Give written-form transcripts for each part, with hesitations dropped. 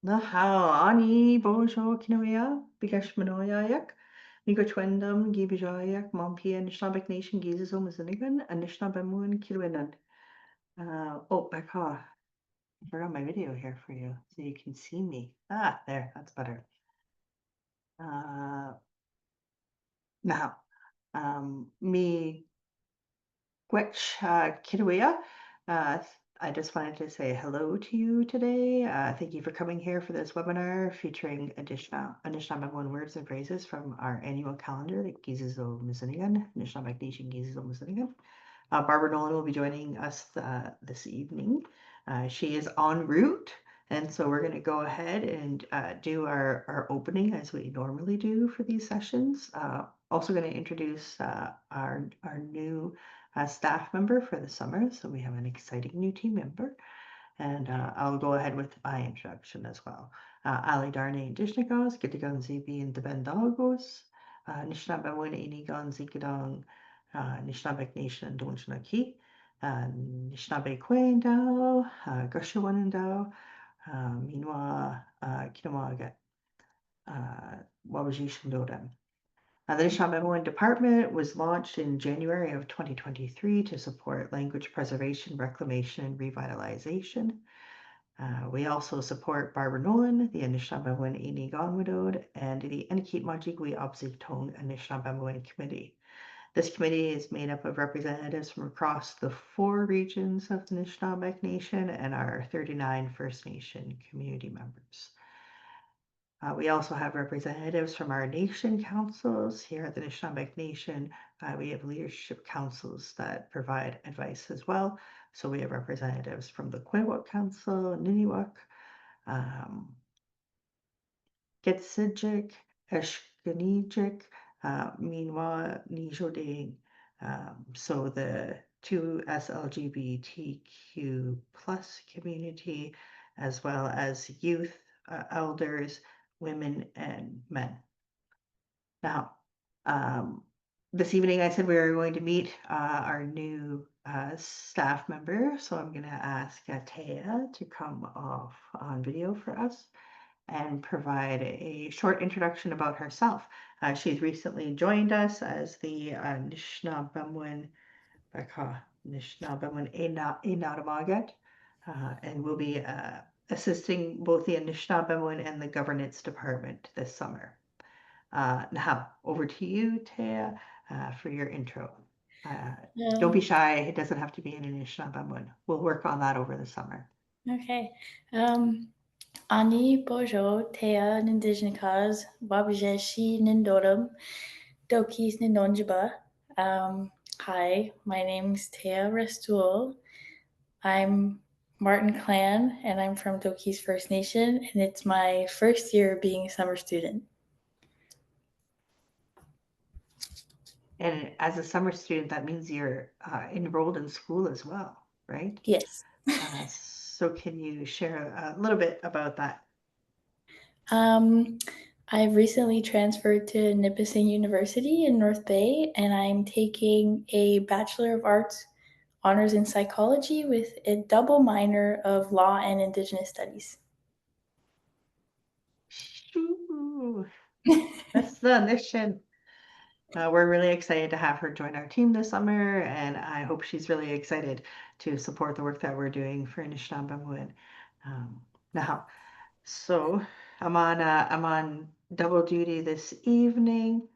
Naha ani bojo kinawea, bigash manoyayak, Migotwendum, Gibijayak, Mompia, Nishnabek Nation, Gizum, Zinigan, and Nishnabemun, Kilwinan. Oh, Becca, I forgot my video here for you so you can see me. Ah, there, that's better. Now, me Gwech Kidawea. I just wanted to say hello to you today. Thank you for coming here for this webinar featuring Anishinaabe words and phrases from our annual calendar, the Gizizo Mizanigan, Anishinaabe Nation Gizizo Mizanigan. Barbara Nolan will be joining us this evening. She is en route, and so we're going to go ahead and do our opening as we normally do for these sessions. Also going to introduce our new staff member for the summer. So we have an exciting new team member. And I'll go ahead with my introduction as well. Ali Darne Dishnikos, Gitigan Zibi and Debendagos, Nishnabawin Inigan Zikidang, Nishnabek Nation Donchnaki, Nishnabe Quaindao, Gushawanandao, Minwa Kinawaga, Wabajishandodan. The Nishnabemowin Department was launched in January of 2023 to support language preservation, reclamation, and revitalization. We also support Barbara Nolan, the Anishinaabe Ini Gonwadod, and the Eniket Majigwi Obzigtong Anishinaabe Committee. This committee is made up of representatives from across the 4 regions of the Anishinaabe Nation and our 39 First Nation community members. We also have representatives from our nation councils. Here at the Anishinaabe Nation, we have leadership councils that provide advice as well. So we have representatives from the Quewak Council, Niniwak, Getsijik, Eshkanijik, Minwa, Nijoding. So the 2 SLGBTQ plus community, as well as youth, elders, women, and men. Now, this evening I said we were going to meet our new staff member, so I'm going to ask Taya to come off on video for us and provide a short introduction about herself. She's recently joined us as the Nishnabemwin Enadamagat, and will be assisting both the Anishinaabe and the governance department this summer. Now, over to you, Taya, for your intro. Don't be shy. It doesn't have to be in Anishinaabe. We'll work on that over the summer. Okay. Ani Bojo Tea Nindigenous Wabajeshi Nindorum Dokis Nindonjiba. Hi, my name's Tea Restul. I'm Martin Clan and I'm from Dokis First Nation, and it's my first year being a summer student. And as a summer student, that means you're enrolled in school as well, right? Yes. So can you share a little bit about that? I've recently transferred to Nipissing University in North Bay, and I'm taking a Bachelor of Arts honors in psychology with a double minor of law and Indigenous studies. That's the mission. We're really excited to have her join our team this summer, and I hope she's really excited to support the work that we're doing for Anishinaabe. Now, so I'm on double duty this evening.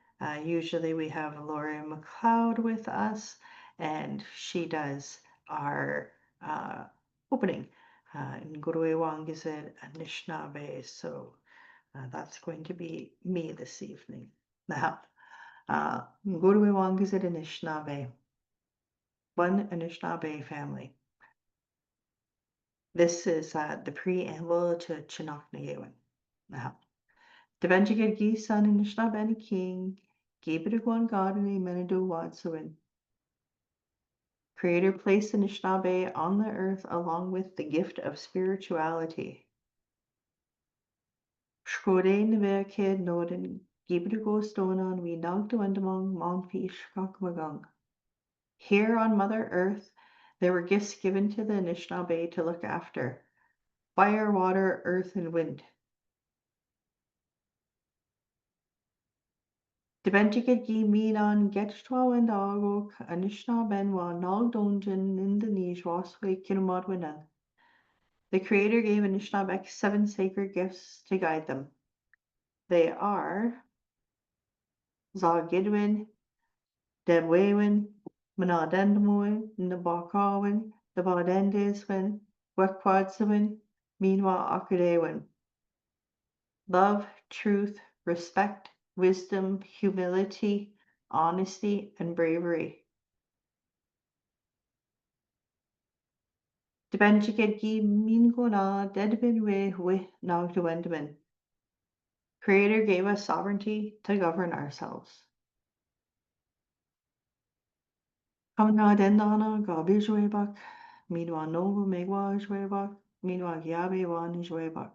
Usually we have Lori McLeod with us, and she does our opening in Gurwe Anishinaabe. So that's going to be me this evening. Now, Gurwe Anishinaabe, one Anishinaabe family. This is the preamble to Chinook Nagewin. Now, Devenjigad Gisan and Nishnabani King, Gibidagwan God and Menadu Wadsuin. Creator placed the Anishinaabe on the earth along with the gift of spirituality. Shkode Nivekid Nodin, Gibidago Stonan, we Nagduendamong Monfi Shkakmagang. Here on Mother Earth, there were gifts given to the Anishinaabe to look after: fire, water, earth, and wind. Dibentike gi minan getchwa and dogok, Anishna benwa nog donjan in the Nijwaswe Kinumodwinan. The Creator gave Anishinaabeg 7 sacred gifts to guide them. They are Zagidwin, Debwewin, Manadendamwin, Nabakawin, Nabadendiswin, Wekwadsawin, Meanwhile Akadewin. Love, truth, respect, wisdom, humility, honesty, and bravery. Debenjigedgi Mingona Dedbin we Nagdewendman. Creator gave us sovereignty to govern ourselves. Kamna dendana gabi jwebak, minwa novu megwa jwebak, minwa gyabe wan jwebak.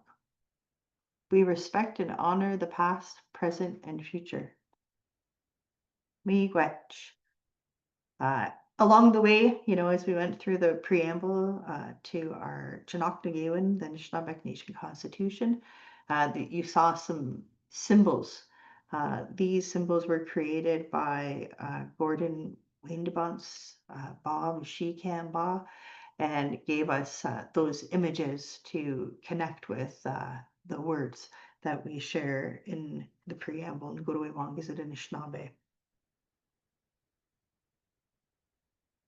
We respect and honor the past, present, and future. Miigwech. Along the way, as we went through the preamble to our Chinook-Nagewin, the Anishinaabe Nation Constitution, you saw some symbols. These symbols were created by Gordon Windebons, Bob Shekan Ba, and gave us those images to connect with the words that we share in the preamble in Gurwe Wangizit Anishinaabe.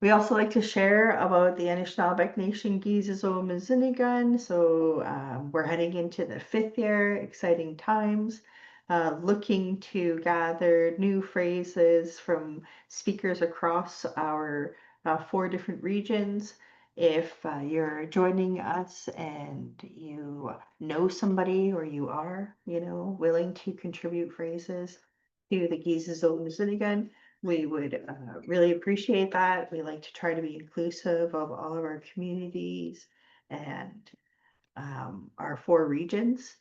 We also like to share about the Anishinaabe Nation Gizazo Mizinigan. So we're heading into the 5th year, exciting times, looking to gather new phrases from speakers across our 4 different regions. If you're joining us and you know somebody or you are, willing to contribute phrases to the Gizazo Mizinigan, we would really appreciate that. We like to try to be inclusive of all of our communities and our 4 regions.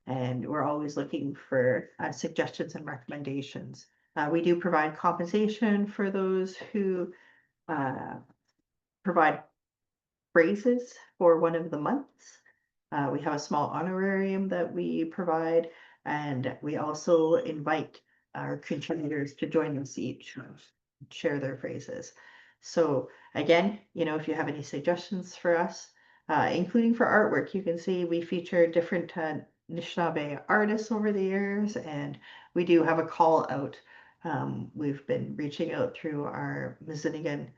And we're always looking for suggestions and recommendations. We do provide compensation for those who provide phrases for one of the months. We have a small honorarium that we provide, and we also invite our contributors to join us each, share their phrases. So again, if you have any suggestions for us, including for artwork, you can see we feature different Anishinaabe artists over the years, and we do have a call out. We've been reaching out through our Mizinigan.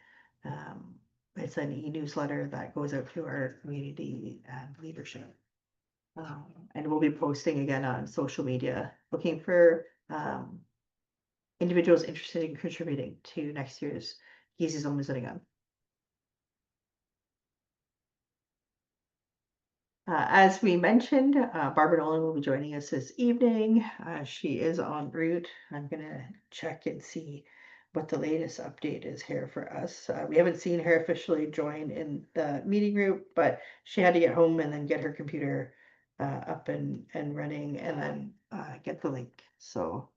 It's an e-newsletter that goes out to our community and leadership. And we'll be posting again on social media, looking for individuals interested in contributing to next year's Gizizo Mizinigan. As we mentioned, Barbara Nolan will be joining us this evening. She is en route. I'm going to check and see what the latest update is here for us. We haven't seen her officially join in the meeting group, but she had to get home and then get her computer up and running and then get the link. So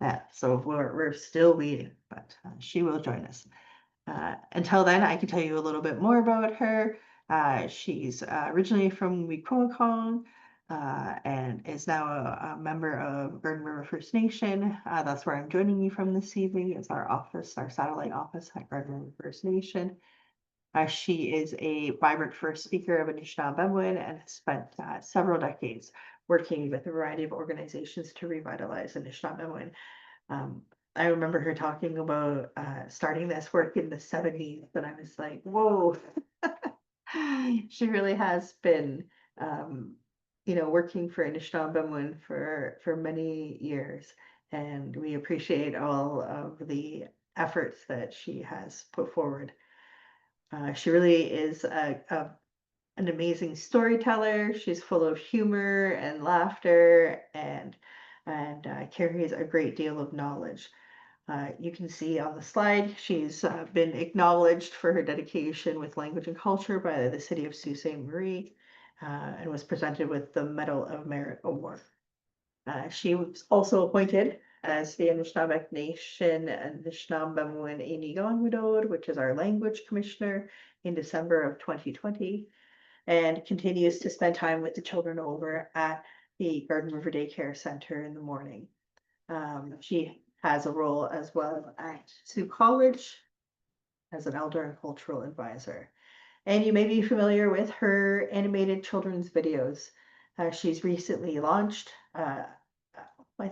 we're still waiting, but she will join us. Until then, I can tell you a little bit more about her. She's originally from Wikwakong and is now a member of Garden River First Nation. That's where I'm joining you from this evening. It's our office, our satellite office at Garden River First Nation. She is a vibrant first speaker of Anishinaabe and has spent several decades working with a variety of organizations to revitalize Anishinaabe. I remember her talking about starting this work in the 70s, and I was like, whoa. She really has been, working for Anishinaabe for many years, and we appreciate all of the efforts that she has put forward. She really is an amazing storyteller. She's full of humor and laughter and carries a great deal of knowledge. You can see on the slide, she's been acknowledged for her dedication with language and culture by the city of Sault Ste. Marie and was presented with the Medal of Merit Award. She was also appointed as the Anishinaabe Nation Anishinaabe Inigonwidod, which is our language commissioner, in December of 2020, and continues to spend time with the children over at the Garden River Daycare Center in the morning. She has a role as well at Sioux College as an elder and cultural advisor. And you may be familiar with her animated children's videos. She's recently launched, I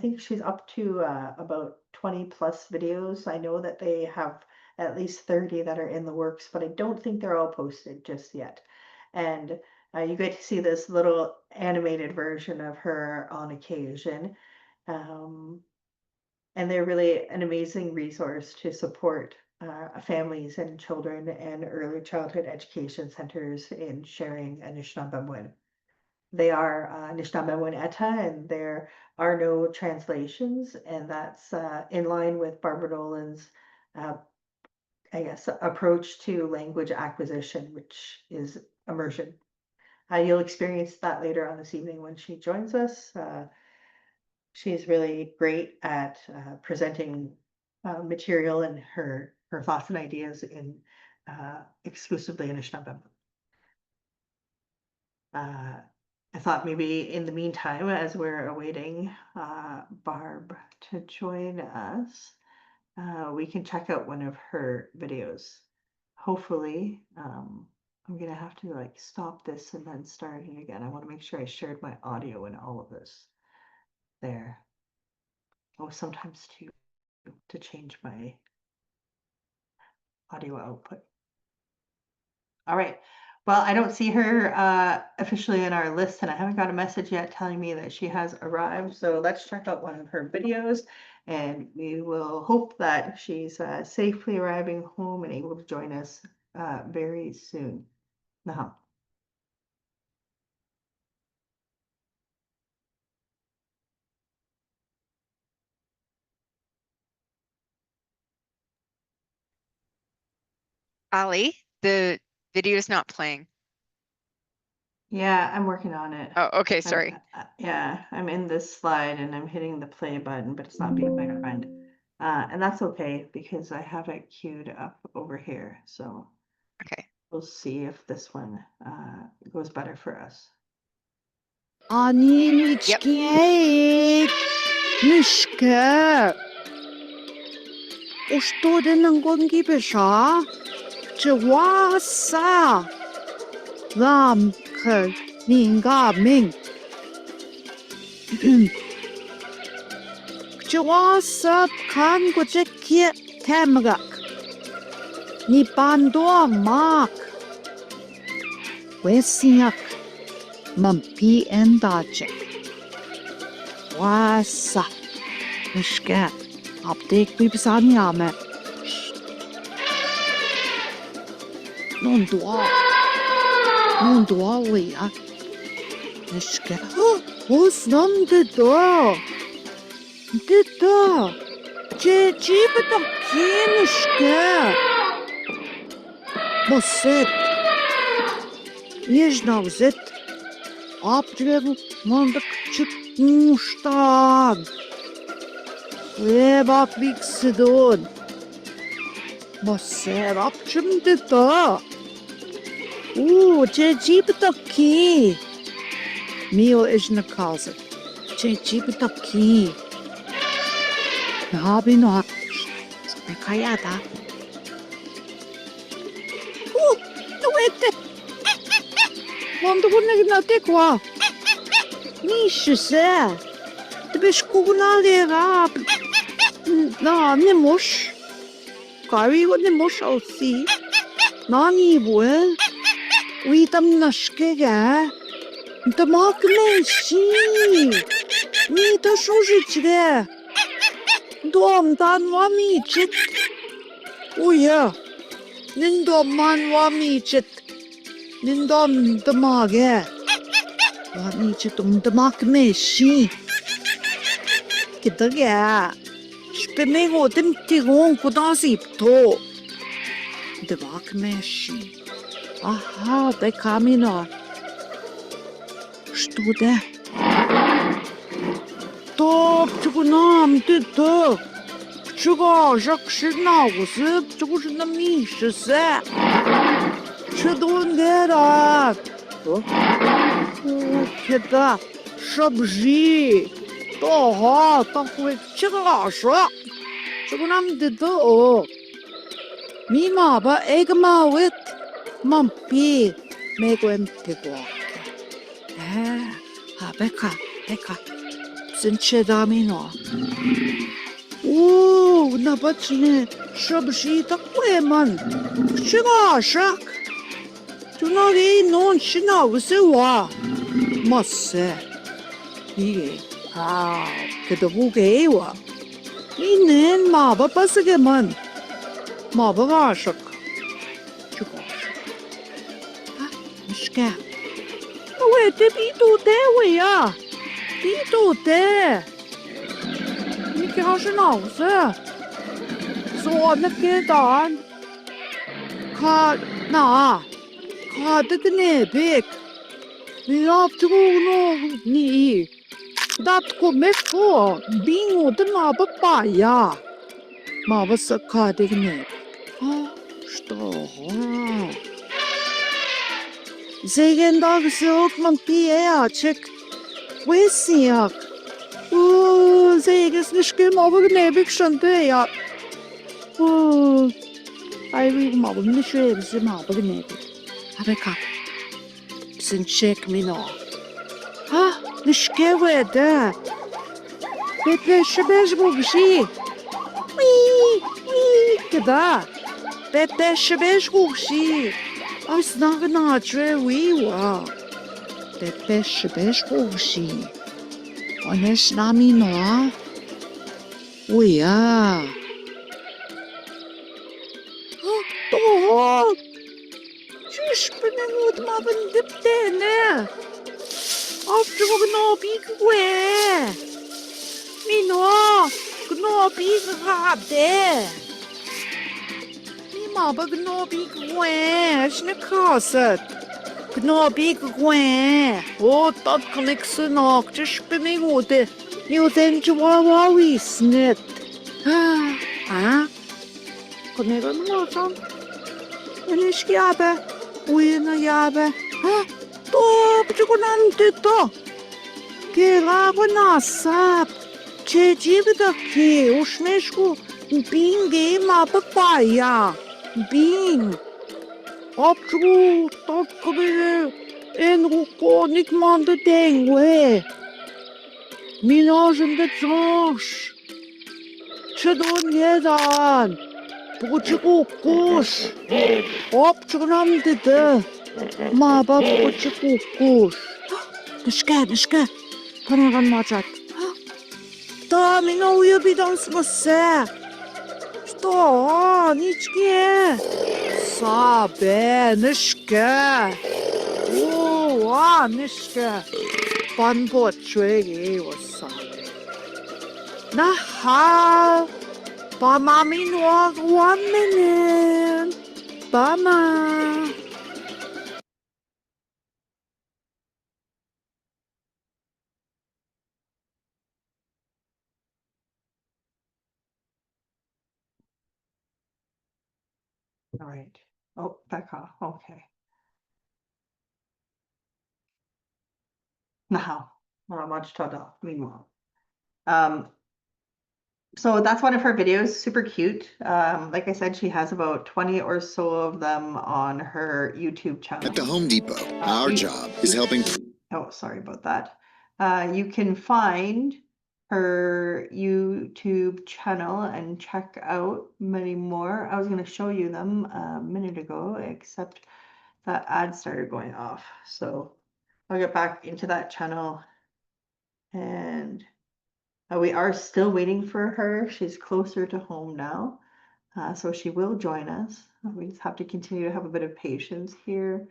think she's up to about 20 plus videos. I know that they have at least 30 that are in the works, but I don't think they're all posted just yet. And you get to see this little animated version of her on occasion. And they're really an amazing resource to support families and children and early childhood education centers in sharing Anishinaabemowin. They are Anishinaabemowin Eta, and there are no translations, and that's in line with Barbara Nolan's, I guess, approach to language acquisition, which is immersion. You'll experience that later on this evening when she joins us. She's really great at presenting material and her thoughts and ideas in exclusively in Anishinaabe. I thought maybe in the meantime, as we're awaiting Barb to join us, we can check out one of her videos. Hopefully, I'm gonna have to like stop this and then start it again. I want to make sure I shared my audio in all of this. There. Oh, sometimes to change my audio output. All right. Well, I don't see her officially in our list, and I haven't got a message yet telling me that she has arrived. So let's check out one of her videos, and we will hope that she's safely arriving home and able to join us very soon. Now. Ali, the video is not playing. Yeah, I'm working on it. Oh, okay, sorry. Yeah, I'm in this slide and I'm hitting the play button, but it's not being my friend. And that's okay because I have it queued up over here. So Okay. we'll see if this one goes better for us. 아니 미치게 미치게 что 되는 건 기베샤 저 와사 람크 민가밍 저 와사 간고제 키 태마각 니 반도 막 웨싱약 Mampi and Dodging. Wasa. Mishkat. Update Bibsani Ame. Non dua. Non dua Leah. Mishkat. What's none the door? The door. Jeep at the key, Mishkat. What's it? Yes, now it. Aptrel mandık çıkmıştan. Ve bak biksidon. Basar apçımdı da. Cecibitaki. Mio işine kalsın. Cecibitaki. Ne abi no? Kaya da. Duette. Вам довольно на теква. Нише се. Тебе шкуна лера. На, не мож. Кари го не мож оси. На нивуе. Уи там нашкега. Да макне си. Ми да шожичре. Дом дан вами чит. Уя. Нин дом ман вами чит. Nindom damage. Wani chitum damak meshi. Kita ga. Spemego dem tigon kudasip to. Damak meshi. Aha, de kamino. Что да? Топ чугунам ты то. Чуга жакшина усы чугушна мишсе. Что он делает? Куда? Shabji. Toho, takwe chigasha. Chugunam dido. Mima ba egma wit. Mampi. Megwem tigwa. Becca. Sinchedamino. Nabachine. Shabji takwe man. Chigashak. Tunagi non shinawasewa. Masse. Ige. Kedabugewa. Inen maba pasageman. Maba gashak. Chigashak. Mishka. Wait, bito te ya. Bito te. Ikke hasjenause. Sånne kedan. Kade gnebik. Vi har trono ni. Dat kommer få. Bingo de maba baya. Maba sa kade gneb. Что? Zegen dag zoek man piaček. Wesiak. Zeges nishke maba gnebik shante ya. Ai vi maba nishwe se maba gnebik. Abeka. Sin check me no. Nishke wede. Bete shebej bugshi. Keda. Bete shebej bugshi. Ai snaga na tre wiwa. Bete shebej bugshi. Onesh nami no. Uya. Oh. Tschüss, bin ich gut mal in der Pläne. Auf du Gnobi gwe. Mino, Gnobi gerade. Mima ba Gnobi gwe, schne kaset. Gnobi gwe. Dat kan ik ze nog. Tschüss, bin ich gut. Nu den Chihuahua wisnet. Kan ik hem nog aan? Anish yabe. Uina yabe. Почекунам тито. Керава насап. Чечивдаки. Ушмешку. Бинге ма папая. Бин. Апчу. Таккабе. Энруко никманда денгwe. Минажен де трош. Чедон едан. Почеку куш. Апчунам тите. Маба почеку куш. Нишке. Панаган мачат. Да, мина уябидан смасе. Что? Ничке. Сабе, нишке. Нишке. Пан почвеги сабе. Наха. Bama minor 1 minute. Bama. All right. Oh, back off. Okay. Now, much tada. Meanwhile. So that's one of her videos, super cute. Like I said, she has about 20 or so of them on her YouTube channel. At the Home Depot, our job is helping. Oh, sorry about that. You can find her YouTube channel and check out many more. I was going to show you them a minute ago, except that ad started going off. So I'll get back into that channel, and we are still waiting for her. She's closer to home now, so she will join us. We just have to continue to have a bit of patience here.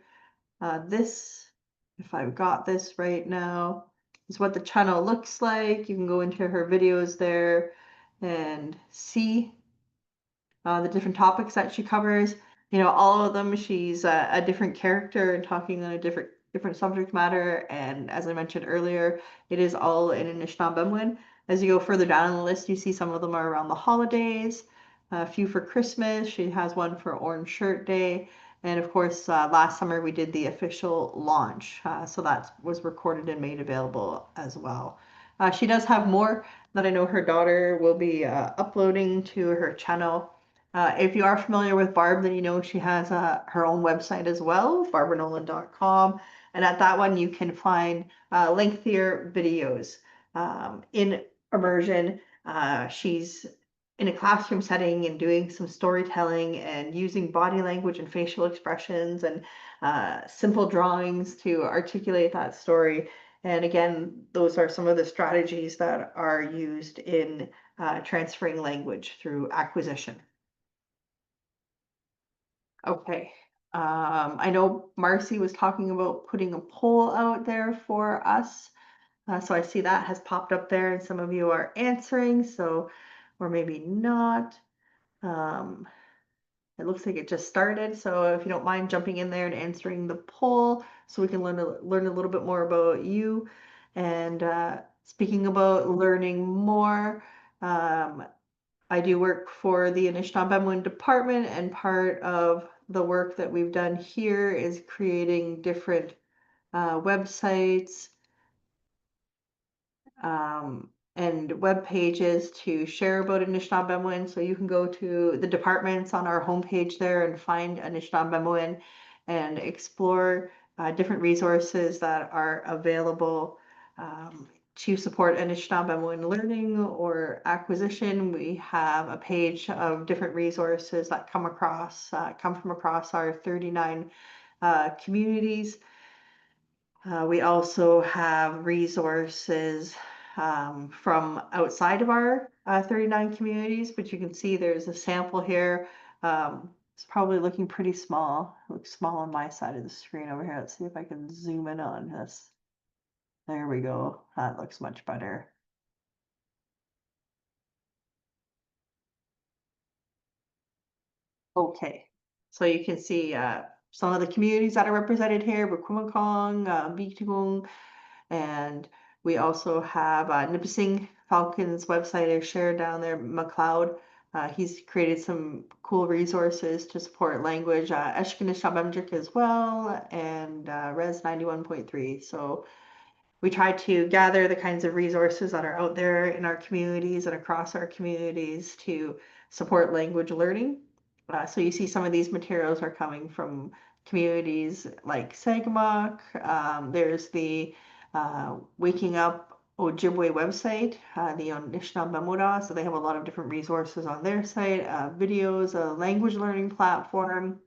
This, if I've got this right now, is what the channel looks like. You can go into her videos there and see the different topics that she covers. You know, all of them, she's a different character and talking on a different subject matter. And as I mentioned earlier, it is all in Anishinaabe. As you go further down the list, you see some of them are around the holidays, a few for Christmas. She has one for Orange Shirt Day. And of course, last summer we did the official launch. So that was recorded and made available as well. She does have more that I know her daughter will be uploading to her channel. If you are familiar with Barb, then you know she has her own website as well, barbaranolan.com. And at that one, you can find lengthier videos in immersion. She's in a classroom setting and doing some storytelling and using body language and facial expressions and simple drawings to articulate that story. And again, those are some of the strategies that are used in transferring language through acquisition. Okay. I know Marcy was talking about putting a poll out there for us. So I see that has popped up there and some of you are answering, so, or maybe not. It looks like it just started, so if you don't mind jumping in there and answering the poll so we can learn a little bit more about you. And speaking about learning more, I do work for the Anishinaabe department, and part of the work that we've done here is creating different websites and web pages to share about Anishinaabe. So you can go to the departments on our homepage there and find Anishinaabe and explore different resources that are available to support Anishinaabe learning or acquisition. We have a page of different resources that come from across our 39 communities. We also have resources from outside of our 39 communities, but you can see there's a sample here. It's probably looking pretty small. It looks small on my side of the screen over here. Let's see if I can zoom in on this. There we go. That looks much better. Okay, so you can see some of the communities that are represented here, Bukwimikong, Bitigong, and we also have Nipissing Falcon's website is shared down there, McLeod. He's created some cool resources to support language, Eshkanishabemjik as well, and Res 91.3. So we try to gather the kinds of resources that are out there in our communities and across our communities to support language learning. So you see some of these materials are coming from communities like Sagamok. There's the Waking Up Ojibwe website, the Anishinaabe, so they have a lot of different resources on their site, videos, a language learning platform.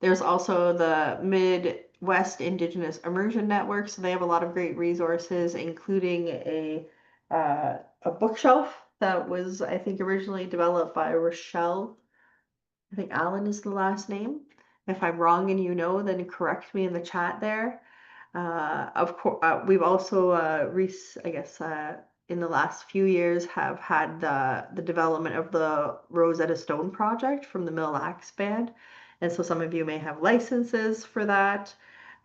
There's also the Midwest Indigenous Immersion Network, so they have a lot of great resources, including a bookshelf that was, I think, originally developed by Rochelle. I think Allen is the last name. If I'm wrong and you know, then correct me in the chat there. Of course, we've also, I guess, in the last few years have had the development of the Rosetta Stone project from the Mille Lacs Band. And so some of you may have licenses for that.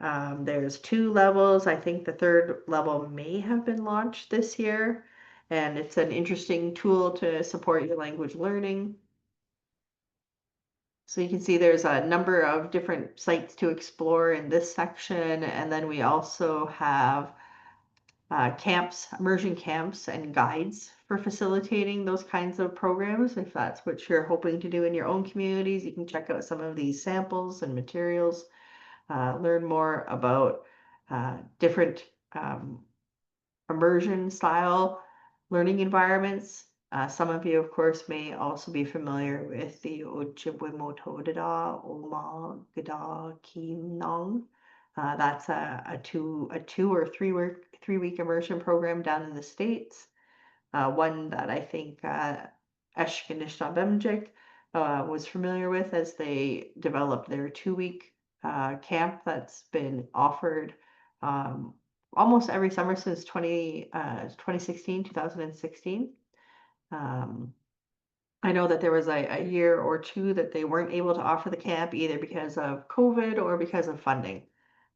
There's 2 levels. I think the 3rd level may have been launched this year. And it's an interesting tool to support your language learning. So you can see there's a number of different sites to explore in this section. And then we also have camps, immersion camps and guides for facilitating those kinds of programs. If that's what you're hoping to do in your own communities, you can check out some of these samples and materials, learn more about different immersion style learning environments. Some of you, of course, may also be familiar with the Ojibwe Motodada Oma Gada Kinong. That's a 2 or 3 week immersion program down in the States. One that I think Eshkanishabemjik was familiar with as they developed their 2-week camp that's been offered almost every summer since 2016. I know that there was a year or 2 that they weren't able to offer the camp either because of COVID or because of funding.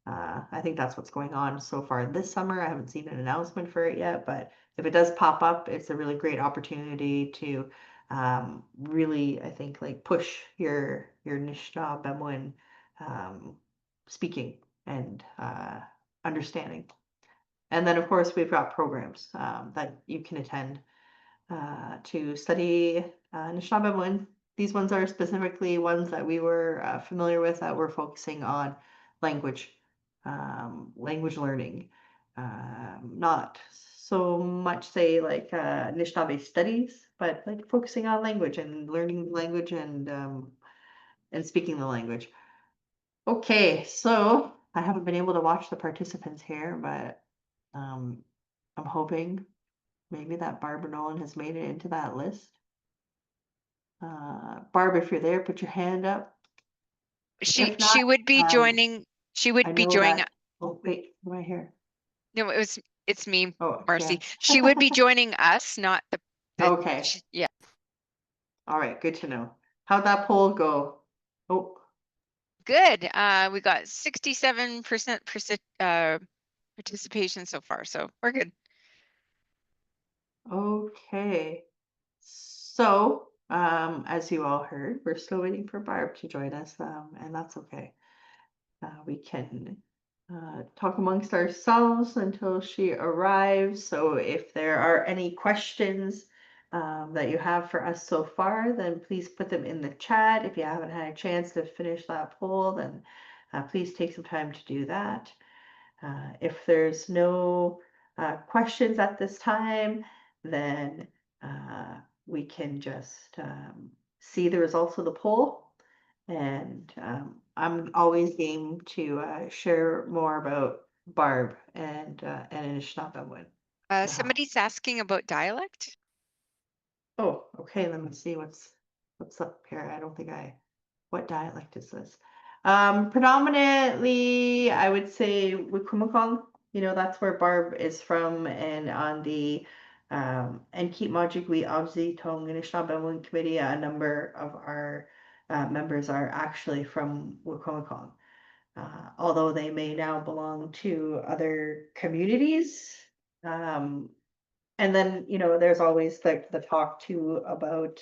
I think that's what's going on so far this summer. I haven't seen an announcement for it yet, but if it does pop up, it's a really great opportunity to really, I think, like push your Anishinaabe speaking and understanding. And then, of course, we've got programs that you can attend to study Anishinaabe. These ones are specifically ones that we were familiar with that we're focusing on language, language learning. Not so much, say, like Anishinaabe studies, but like focusing on language and learning the language and speaking the language. Okay, so I haven't been able to watch the participants here, but I'm hoping maybe that Barbara Nolan has made it into that list. Barb, if you're there, put your hand up. She If not, would be um, joining. She would I be know joining. that. Oh, wait, what am I here? No, it's me, Oh, Marcy. yeah. She would be joining us, not the. Okay. Yeah. All right, good to know. How'd that poll go? Oh, Good. We got 67% participation so far, so we're good. okay. So, as you all heard, we're still waiting for Barb to join us, and that's okay. We can talk amongst ourselves until she arrives. So if there are any questions that you have for us so far, then please put them in the chat. If you haven't had a chance to finish that poll, then please take some time to do that. If there's no questions at this time, then we can just see the results of the poll. And I'm always game to share more about Barb and Anishinaabe. Somebody's asking about dialect. Oh, okay. Let me see what's up here. I don't think what dialect is this? Predominantly, I would say Wikwemikong. That's where Barb is from, and on the Keep Majigwi Abzi Tong Anishinaabe committee, a number of our members are actually from Wikwemikong. Although they may now belong to other communities. And then, there's always the talk too about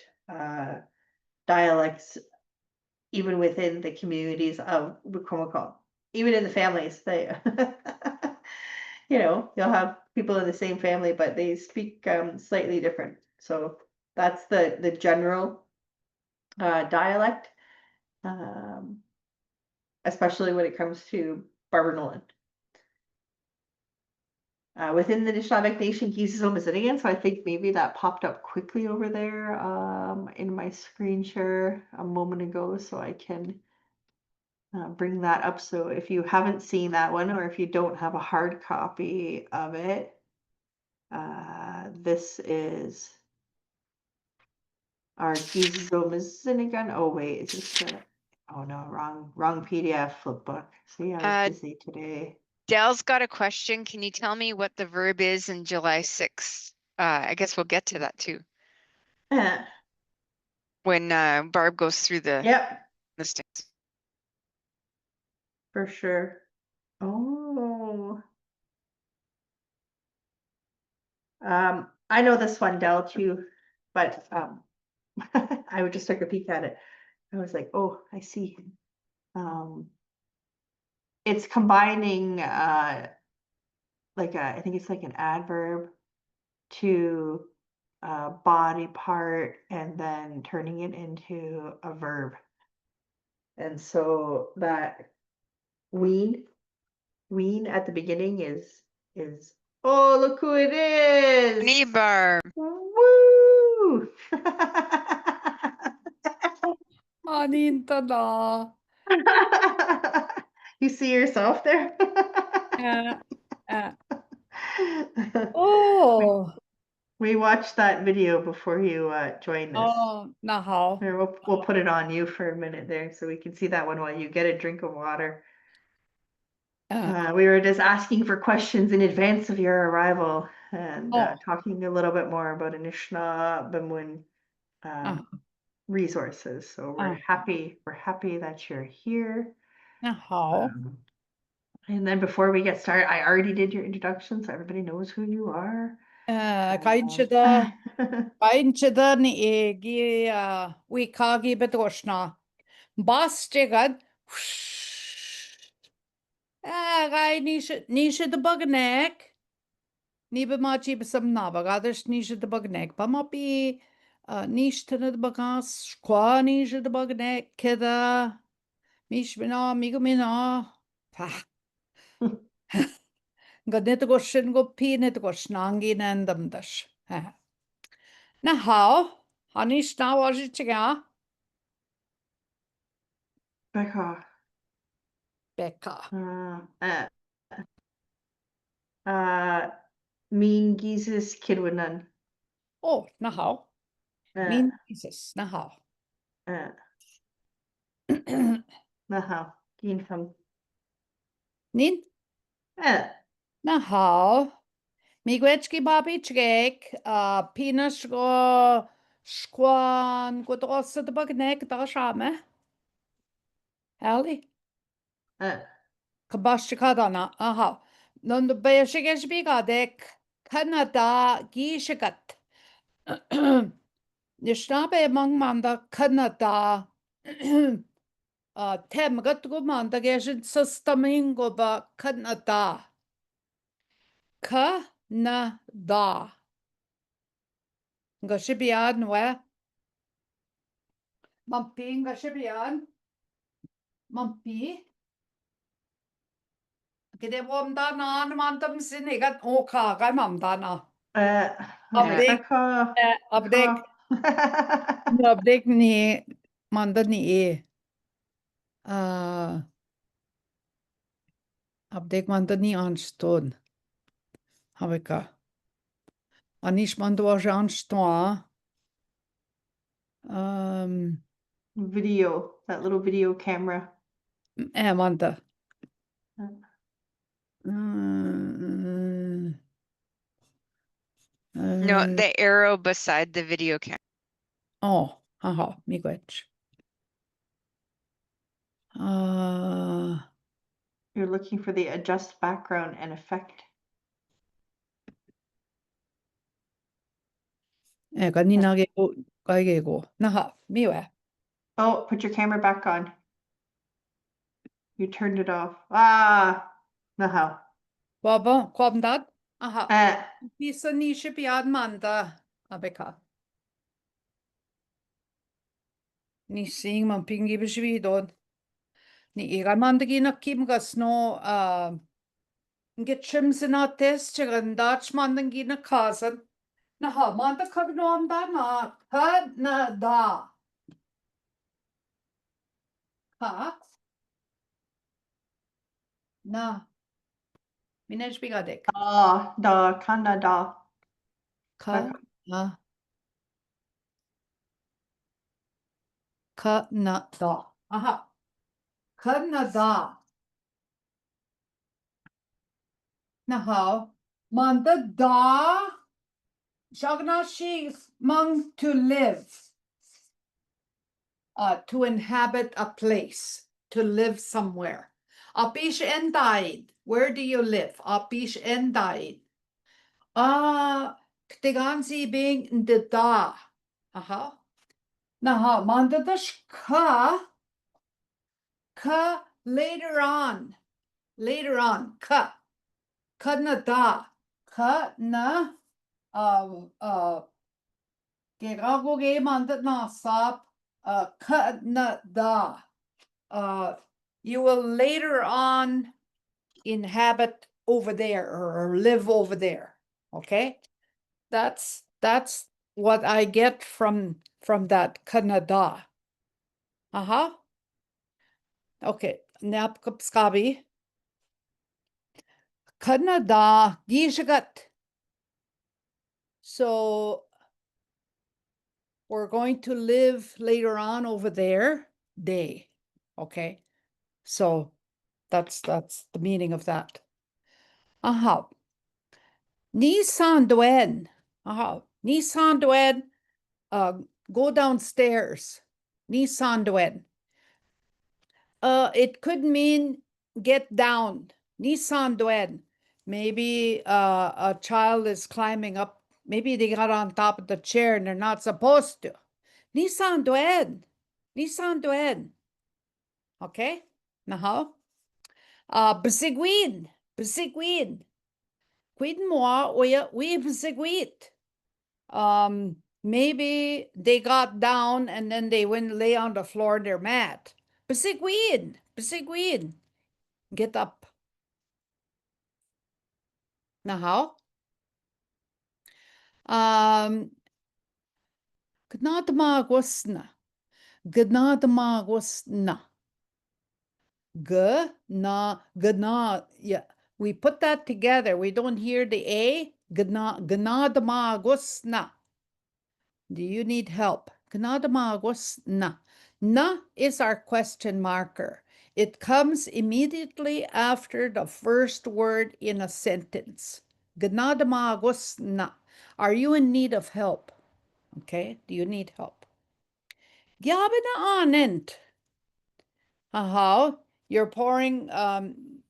dialects, even within the communities of Wikwemikong, even in the families. They, you'll have people in the same family, but they speak slightly different. So that's the general dialect, especially when it comes to Barbara Nolan. Within the Anishinaabe Nation, Gizizo Mizanigan, so I think maybe that popped up quickly over there in my screen share a moment ago, so I can bring that up. So if you haven't seen that one, or if you don't have a hard copy of it, this is our Gizizo Mizanigan. Oh wait, is this the? Oh no, wrong PDF flipbook. See, I was busy today. Dell's got a question. Can you tell me what the verb is in July 6th? I guess we'll get to that too when Barb goes through the Yep, listings. for sure. Oh. I know this one, Dell, too, but I would just took a peek at it. I was like, oh, I see. It's combining I think it's like an adverb to a body part and then turning it into a verb. And so that wean at the beginning is oh, look who it is. Honey Barb. Woo! Aninta na. You see yourself there? Oh. We watched that video before you joined us. Oh, nahao. Here, we'll put it on you for a minute there so we can see that one while you get a drink of water. We were just asking for questions in advance of your arrival and talking a little bit more about Anishinaabe resources. So we're happy that you're here. Nahao. And then before we get started, I already did your introduction, so everybody knows who you are. Kainchida ni egi we kagi bedoshna. Bastigad. Gai nisha the bugneck. Niba machi besam nabagadas nisha the bugneck. Pamapi nishtana the bagas. Qua nisha the bugneck. Keda. Mishmina migumina. Ganit go shin go peanut go snangi nandam dash. Na how? Hanish na was it chiga? Becca. Becca. Mean Jesus Kidwinan. Oh, na how? Mean Jesus, na how? Naha. Gin from. Nin? Eh. Na how? Migwechki babi chgek, penis go squan go dosa the bagnek da shame. Ali? Kabashikadana, aha. Non the beshigesh bigadek, Canada gishigat. Nishnabe among manda Canada. Tem gat go manda geshin sustamingo ba Canada. Canada. Gashibian we. Mampi gashibian. Mampi. Gide womdana mantam sinigat oka gai mamdana. Update. Update. Update ni manda ni update manda ni anston. Havika. Anish manda was anston. Video, that little video camera. Manda. No, the arrow beside the video camera. Oh, haha, miigwech. You're looking for the adjust background and effect. Kanina gego, kaigego. Naha, miwe. Oh, put your camera back on. You turned it off. Naha. Baba, kwabndad? Aha. Pisa ni shipiad manda. Abeka. Ni sing man pingi bishvidod. Ni igamandagi na kim gasno get trims in a test chicken Dutch mandangi na cousin. Na ha manda kagno amda na Canada. Ha? Na. Minaj bigadek. Da Canada. Canada. Aha. Canada. Na how? Manda da. Shagnashi mang to live. To inhabit a place. To live somewhere. Apish endide. Where do you live? Apish endide. Ktigansi being the da. Aha. Now, manda dash ka later on, ka na da, ka na gerago ge manda na sap ka na da. You will later on inhabit over there or live over there. Okay, that's what I get from that Canada. Okay, Napkapskabi. Canada Gishagat. So we're going to live later on over there. Day. Okay. So that's the meaning of that. Nissan Duen. Nissan Duen. Go downstairs. Nissan Duen. It could mean get down. Nissan Duen. Maybe a child is climbing up maybe they got on top of the chair and they're not supposed to. Nisan doen. Nisan doen. Okay? Now, besigwin. Besigwin. Quid moi, we besigwit. Maybe they got down and then they went lay on the floor, they're mad. Besigwin. Besigwin. Get up. Now, gnadmagosna. Gnadmagosna. Gna, yeah. We put that together. We don't hear the A. Gnadmagosna. Do you need help? Gnadmagosna. Na is our question marker. It comes immediately after the first word in a sentence. Gnadmagosna. Are you in need of help? Okay, do you need help? Gyabina anent. You're pouring,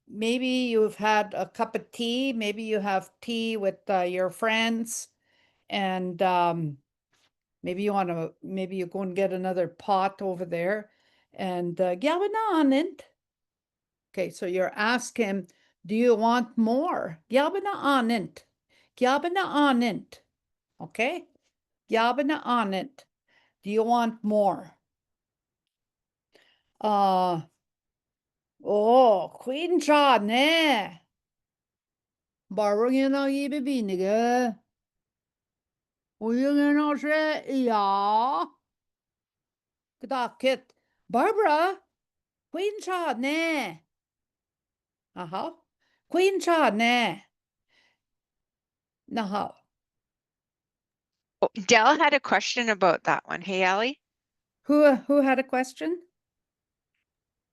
maybe you've had a cup of tea, maybe you have tea with your friends, and maybe you want to, maybe you go and get another pot over there, and gyabina anent. Okay, so you're asking, do you want more? Gyabina anent. Gyabina anent. Okay? Gyabina anent. Do you want more? Queen cha ne. Barbara na yi be nige. Na she ya. Kit. Barbara. Queen cha ne. Queen cha ne. Now. Oh, Dell had a question about that one. Hey, Allie? Who had a question?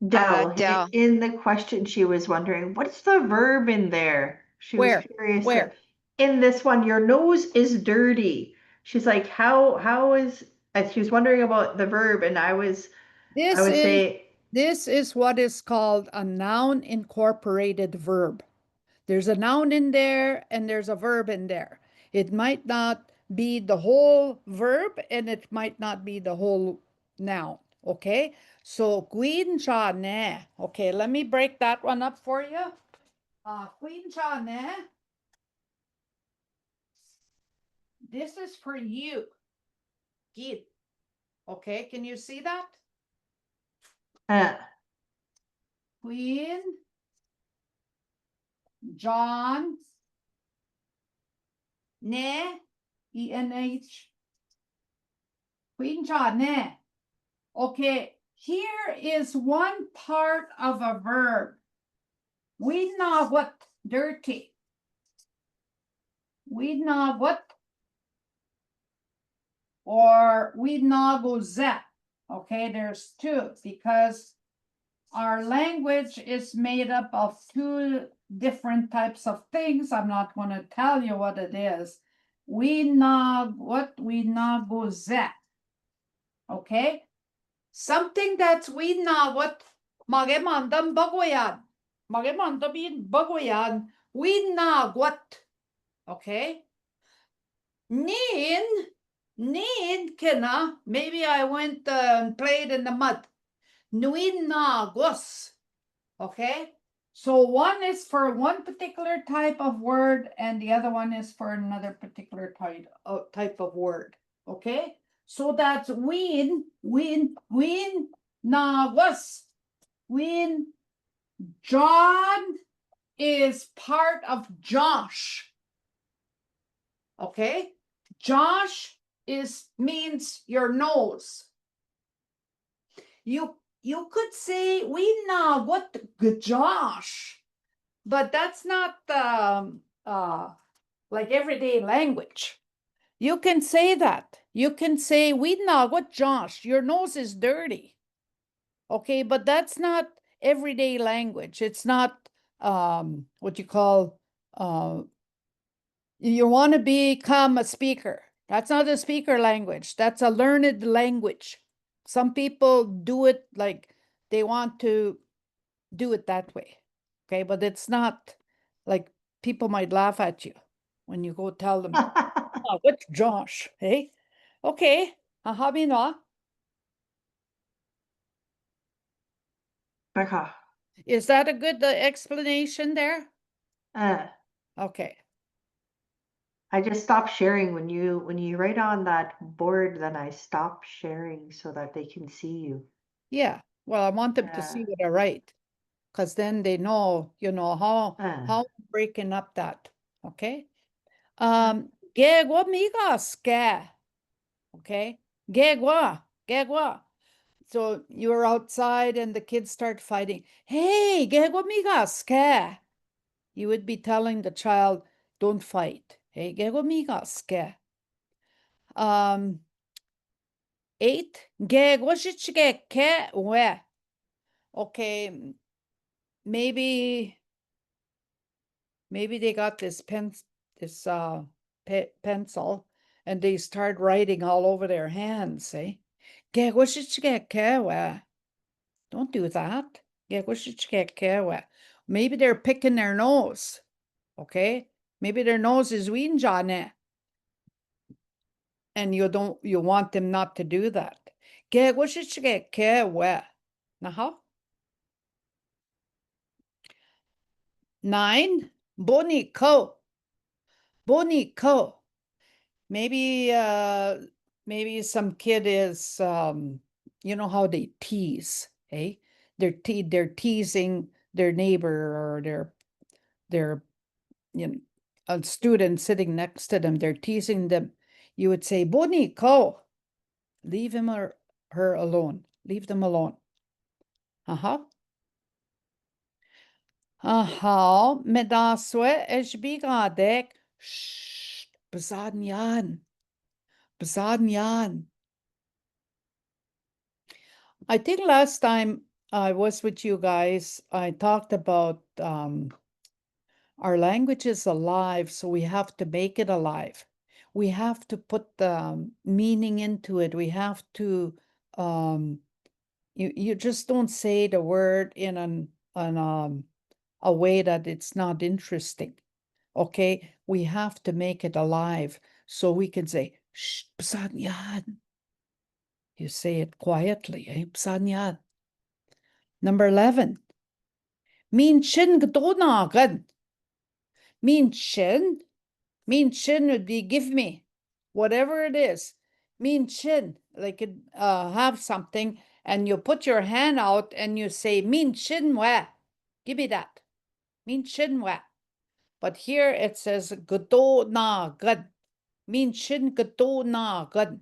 Dell, Dell. in the question, she was wondering, what's the verb in there? She was curious. Where? In this one, your nose is dirty. She's like, how is, she was wondering about the verb, and I would say, This is what is called a noun incorporated verb. There's a noun in there and there's a verb in there. It might not be the whole verb and it might not be the whole noun. Okay, so queen cha ne. Okay, let me break that one up for you. Queen cha ne. This is for you. Git. Okay, can you see that? Queen John ne ENH. Queen John ne. Okay, here is one part of a verb. We know what dirty. We know what, or we know go that. Okay, there's two because our language is made up of two different types of things. I'm not going to tell you what it is. We know what, we know go that. Okay, something that's we know what. Magemandam bagoyan. Magemandam bagoyan. We know what. Okay. Nin kena. Maybe I went and played in the mud. Nuinagos. Okay. So one is for one particular type of word and the other one is for another particular type of word. Okay. So that's win, nagos. Win. John is part of Josh. Okay. Josh means your nose. You could say we know what Josh, but that's not like everyday language. You can say that. You can say we know what Josh, your nose is dirty. Okay, but that's not everyday language. It's not what you call you want to become a speaker. That's not a speaker language. That's a learned language. Some people do it like they want to do it that way. Okay, but it's not like people might laugh at you when you go tell them. Oh, what Josh, hey? Okay, habi no. Baka. Is that a good explanation there? Uh, Okay. I just stop sharing when you write on that board, then I stop sharing so that they can see you. Yeah. Well, I want them to see Yeah. what I write, because then they know, how I'm breaking up that. Okay. Gegwa miga ska. Okay. Gegwa. So you're outside and the kids start fighting. Hey, gegwa miga ska. You would be telling the child, don't fight. Hey, gegwa miga ska. 8. Gegwa shichige we. Okay, maybe they got this pencil and they start writing all over their hands, eh? Don't do that. Maybe they're picking their nose, okay? Maybe their nose is winjane, and you want them not to do that. Now, 9. Boniko. Maybe some kid is you know how they tease, eh? They're teasing their neighbor or their a student sitting next to them. They're teasing them. You would say, Boniko, leave him or her alone. Leave them alone. Medaswe eshbigadek. Shh, Bazadnyan. I think last time I was with you guys, I talked about our language is alive, so we have to make it alive. We have to put the meaning into it. We have to you just don't say the word in a way that it's not interesting. Okay, we have to make it alive so we can say shh, bsaan yan. You say it quietly, eh? Bsaan yan. Number 11. Min chin gdonagan. Min chin would be give me whatever it is. Min chin, like have something and you put your hand out and you say min chin wa. Give me that. Min chin wa. But here it says gdonagan. Min chin gdonagan.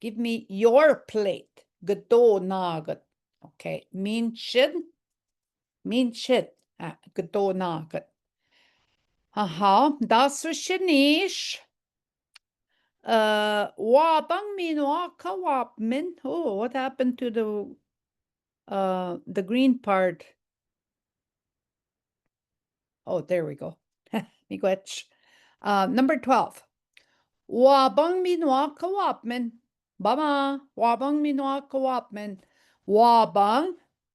Give me your plate. Gdonagan. Okay. Min chin. Gdonagan. Das was Shanish. Wabang minwa kawap min. Oh, what happened to the green part? Oh, there we go. Miigwech. Number 12. Wabang minwa kawap min. Bama. Wabang minwa kawap min. Wabang.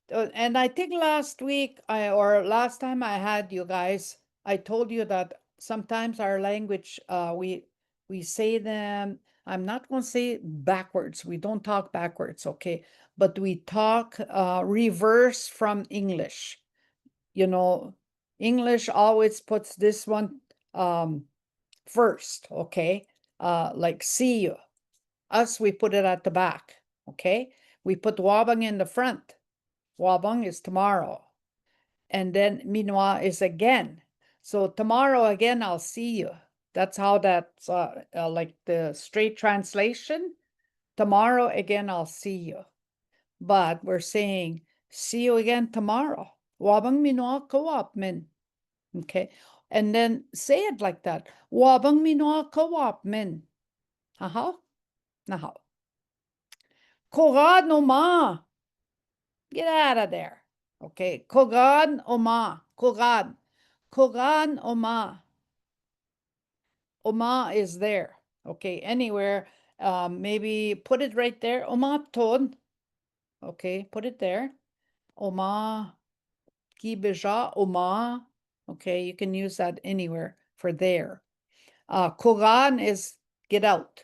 And I think last week or last time I had you guys, I told you that sometimes our language, we say them. I'm not going to say backwards. We don't talk backwards, okay? But we talk reverse from English. English always puts this one first, okay? Like see you. Us, we put it at the back, okay? We put wabang in the front. Wabang is tomorrow. And then minwa is again. So tomorrow again, I'll see you. That's how that's like the straight translation. Tomorrow again, I'll see you. But we're saying, see you again tomorrow. Wabang minwa kawap min. Okay. And then say it like that. Wabang minwa kawap min. Nahaw. Kogad no ma. Get out of there. Okay. Kogan oma. Kogan oma. Oma is there. Okay. Anywhere. Maybe put it right there. Oma ton. Okay. Put it there. Oma. Ki beja oma. Okay. You can use that anywhere for there. Kogan is get out.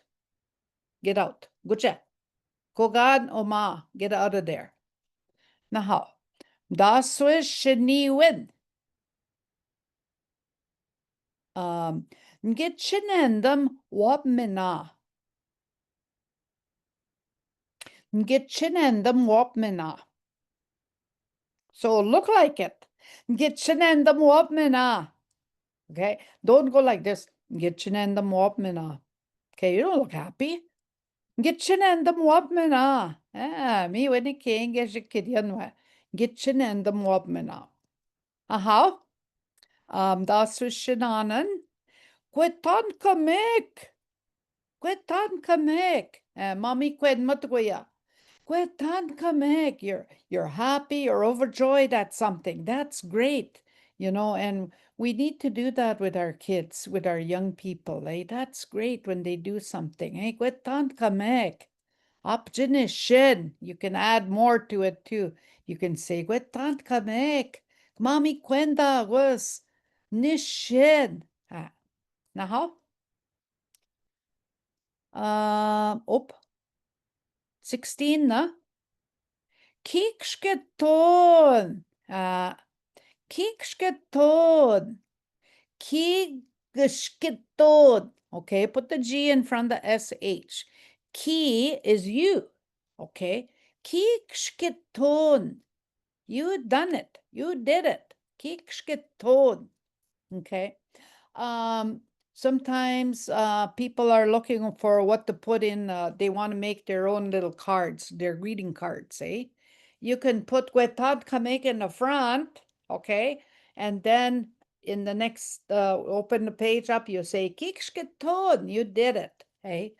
Get out. Gutje. Kogan oma, get out of there. Now, das was sheniwen. Get chinendum wapmina. Get chinendum wapmina. So look like it. Get chinendum wapmina. Okay, don't go like this. Get chinendum wapmina. Okay, you don't look happy. Get chinendum wapmina. Me when it came, get your kid Get chinendum wapmina. Aha. Das was shenanen. Kwetan kamek. Kwetan kamek. Mommy kwed matgoya. Kwetan kamek. You're happy, you're overjoyed at something. That's great. You know, and we need to do that with our kids, with our young people. Eh? That's great when they do something. Hey, kwetan kamek. Shin. You can add more to it too. You can say, kwetan kamek. Mommy kwenda was nishin. Now, op 16 na. Kiksketon. Kiksketon. Kiksketon. Okay, put the G in front of the SH. Ki is you. Okay. Kiksketon. You done it. You did it. Kiksketon. Okay. Sometimes people are looking for what to put in. They want to make their own little cards, their greeting cards, eh? You can put Gwetad Kamek in the front, okay? And then in the next, open the page up, you say, Kikshketon, you did it, eh?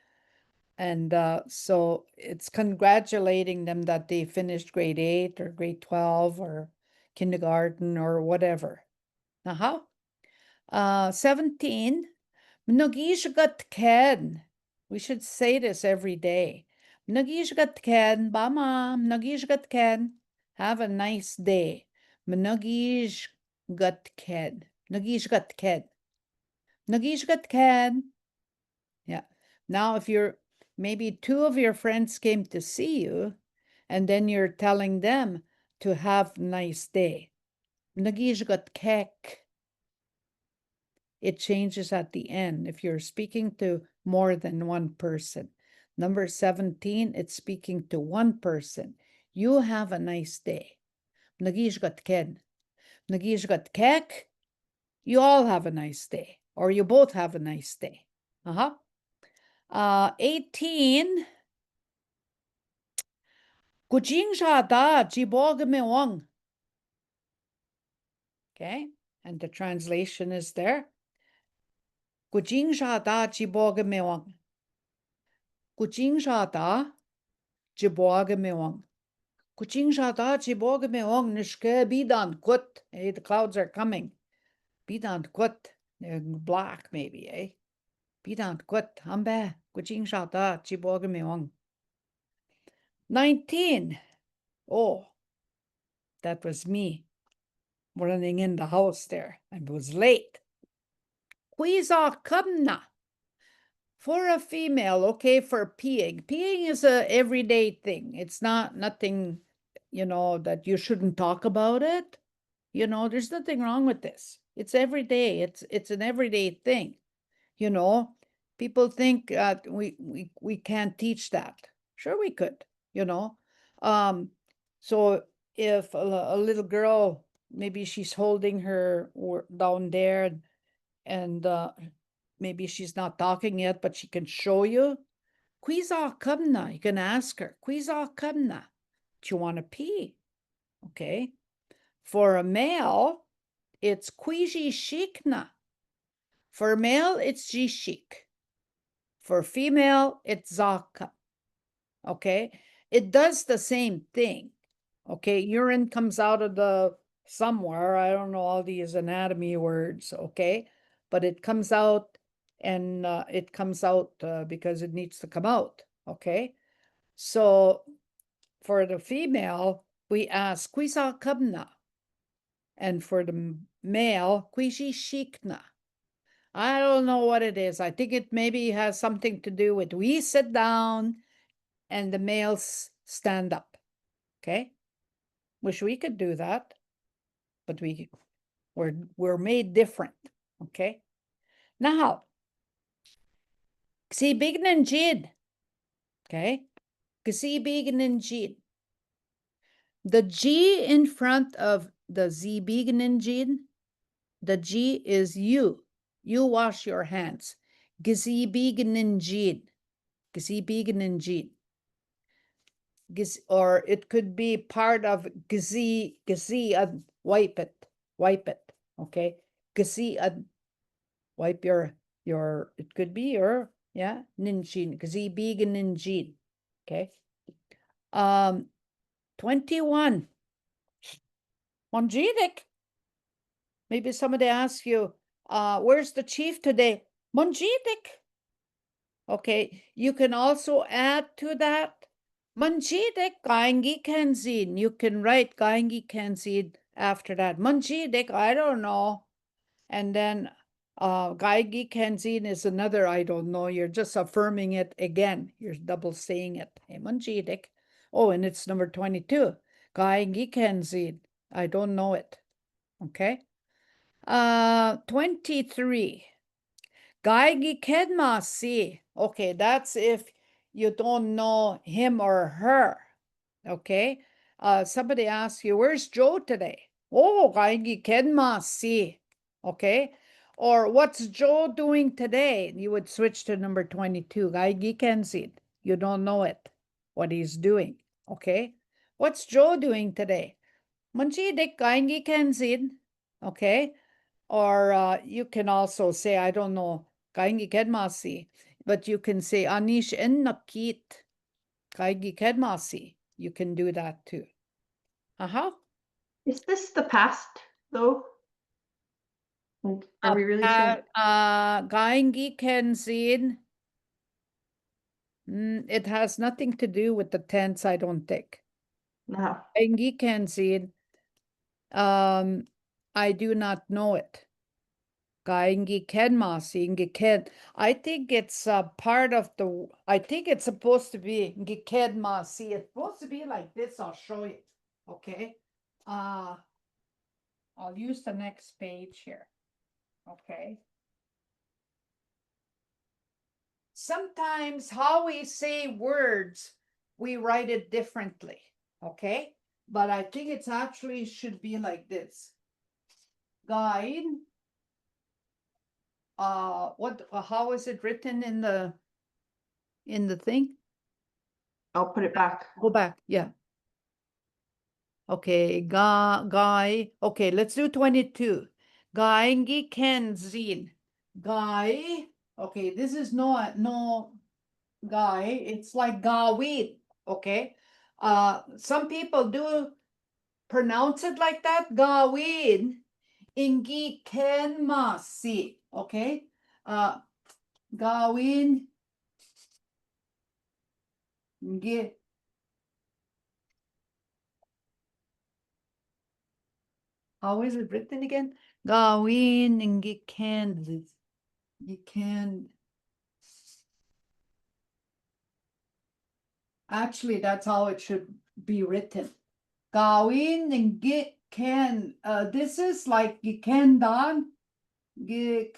And so it's congratulating them that they finished grade 8 or grade 12 or kindergarten or whatever. Aha. 17, Mnogishagat Ken. We should say this every day. Mnogishagat Ken, Bama, Mnogishagat Ken. Have a nice day. Mnogishagat Ken. Mnogishagat Ken. Mnogishagat Ken. Yeah. Now, if you're maybe 2 of your friends came to see you, and then you're telling them to have a nice day. Mnogishagat Kek. It changes at the end if you're speaking to more than one person. Number 17, it's speaking to one person. You have a nice day. Nagishgat ken. Nagishgat kek. You all have a nice day. Or you both have a nice day. 18. Kujingja da jibogmewang. Okay, and the translation is there. Kujingja da jibogmewang. Kujingja da jibogmewang. Kujingja da jibogmewang nishke bidan kut. Hey, the clouds are coming. Bidan kut. They're black maybe, eh? Bidan kut. Ambe. Kujingja da jibogmewang. 19. Oh, that was me running in the house there. I was late. Quiza kumna. For a female, okay, for peeing. Peeing is a everyday thing. It's not nothing, that you shouldn't talk about it. There's nothing wrong with this. It's every day. It's an everyday thing. People think we can't teach that. Sure we could, So if a little girl, maybe she's holding her down there and maybe she's not talking yet, but she can show you. Quiza kamna. You can ask her. Quiza kamna. Do you want to pee? Okay. For a male, it's quiji shikna. For male, it's jishik. For female, it's zaka. Okay. It does the same thing. Okay. Urine comes out of the somewhere. I don't know all these anatomy words. Okay. But it comes out and it comes out because it needs to come out. Okay. So for the female, we ask Quisa kabna. And for the male, Quishi shikna. I don't know what it is. I think it maybe has something to do with we sit down and the males stand up. Okay? Wish we could do that, but we're made different. Okay? Now, see big and jid. Okay? See big and jid. The G in front of the Z big and jid, the G is you. You wash your hands. Gzi big and jid. Gzi big and jid. Or it could be part of gzi wipe it, okay? Gzi wipe your it could be your ninjin gzi big ninjin, okay? 21 Monjidik. Maybe somebody asks you, where's the chief today? Monjidik. Okay, you can also add to that Manjidek Gaingi Kenzin. You can write Gaingi Kenzin after that. Manjidek, I don't know. And then Gaingi Kenzin is another I don't know. You're just affirming it again. You're double saying it. Hey, Manjidek. Oh, and it's number 22. Gaingi Kenzin. I don't know it. Okay. 23. Gaigi Kedmasi. Okay, that's if you don't know him or her. Okay. Somebody asks you, where's Joe today? Oh, Gaigi Kedmasi. Okay. Or what's Joe doing today? You would switch to number 22. Gaigi Kenzin. You don't know it, what he's doing. Okay. What's Joe doing today? Manjidik Gaigi Kenzin. Okay. Or you can also say, I don't know, Kaingi Kedmasi, but you can say Anish en Nakit Kaingi Kedmasi. You can do that too. Is this the past though? Like, are we really saying? Kaingi Kenzin. It has nothing to do with the tense, I don't think. No. Kaingi Kenzin. I do not know it. Gaingi Kenmasi, Ngiken. I think it's part of the, I think it's supposed to be Ngikenmasi. It's supposed to be like this. I'll show you. Okay. I'll use the next page here. Okay. Sometimes how we say words, we write it differently. Okay. But I think it's actually should be like this. Gain. How is it written in the thing? I'll put it back. Go back, yeah. Okay, guy. Okay, let's do 22. Gaingi Kenzin. Guy. Okay, this is no guy. It's like Gawin. Okay. Some people do pronounce it like that. Gawin. Ingi Kenmasi. Okay. Gawin. Get. How is it written again? Gawin and get Kansas. You can. Actually, that's how it should be written. Gawin and get can. This is like you can don. Gig.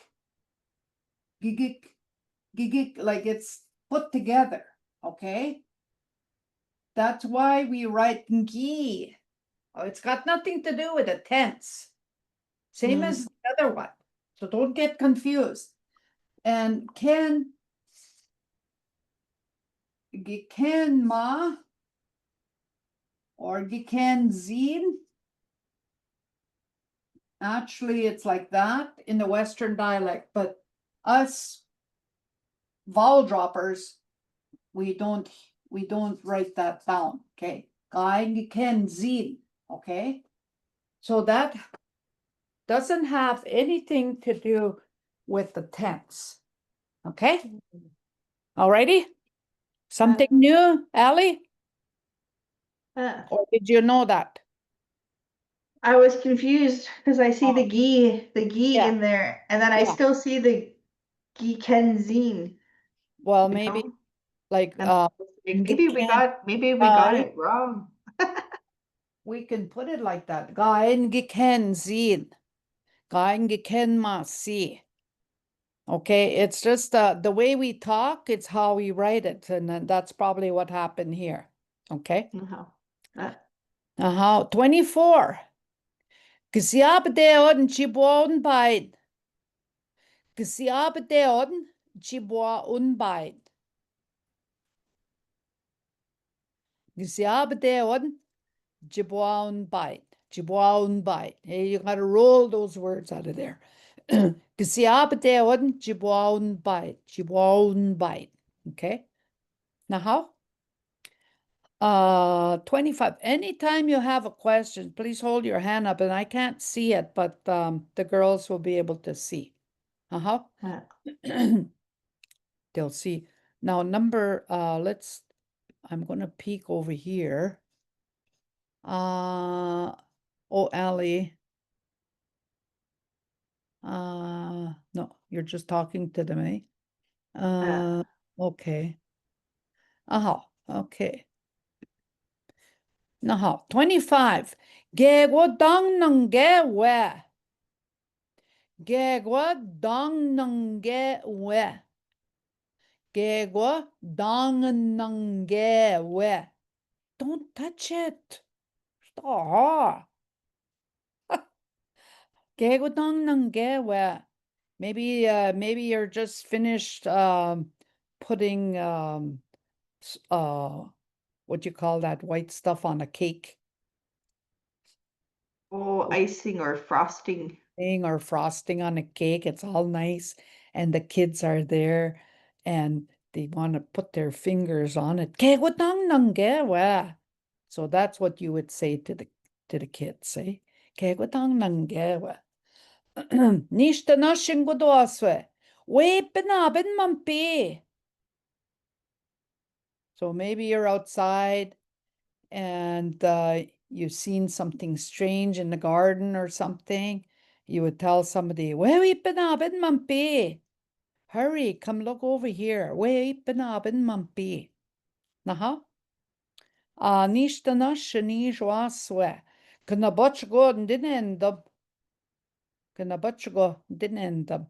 Like it's put together. Okay. That's why we write gi. Oh, it's got nothing to do with a tense. Same as the other one. So don't get confused. And ma or zin. Actually, it's like that in the Western dialect, but us vowel droppers, we don't write that down. Okay. Zin. Okay. So that doesn't have anything to do with the tense. Okay. Alrighty. Something new, Allie? Uh, Or did you know that? I was confused because I see Oh. the ghee Yeah. in there, and then I Yeah. still see the ghee kenzine. Well, you maybe know? like And I was like, maybe we got Guy. it wrong. we can put it like that. Gain geken sehen. Gain geken ma see. Okay, it's just the way we talk, it's how we write it, and then that's probably what happened here. Okay. No. Uh, 24. Gesiabedeon chibuon bite. Gesiabedeon chibuon bite. Gesiabedeon chibuon bite. Chibuon bite. Hey, you gotta roll those words out of there. Gesiabedeon chibuon bite. Chibuon bite. Okay. Now how? 25. Anytime you have a question, please hold your hand up, and I can't see it, but the girls will be able to see. Uh-huh. They'll see. Now number I'm gonna peek over here. Oh, Allie. No, you're just talking to them, eh? Okay. Okay. Now, 25. Gegwa dang nang ge we. Gegwa dang nang ge we. Gegwa dang nang ge we. Don't touch it. Stop. Gegwa dang nang ge we. Maybe you're just finished putting what you call that white stuff on a cake. oh, icing or frosting. Or frosting on a cake. It's all nice, and the kids are there, and they want to put their fingers on it. So that's what you would say to the kids, say. Nishta nashin godoswe. Wepen mampi. So maybe you're outside and you've seen something strange in the garden or something. You would tell somebody, hurry, come look over here. Mumpy. Naha? Nishtana shani jwaswe. Kana butchgo didn't end up. Kana butchgo didn't end up.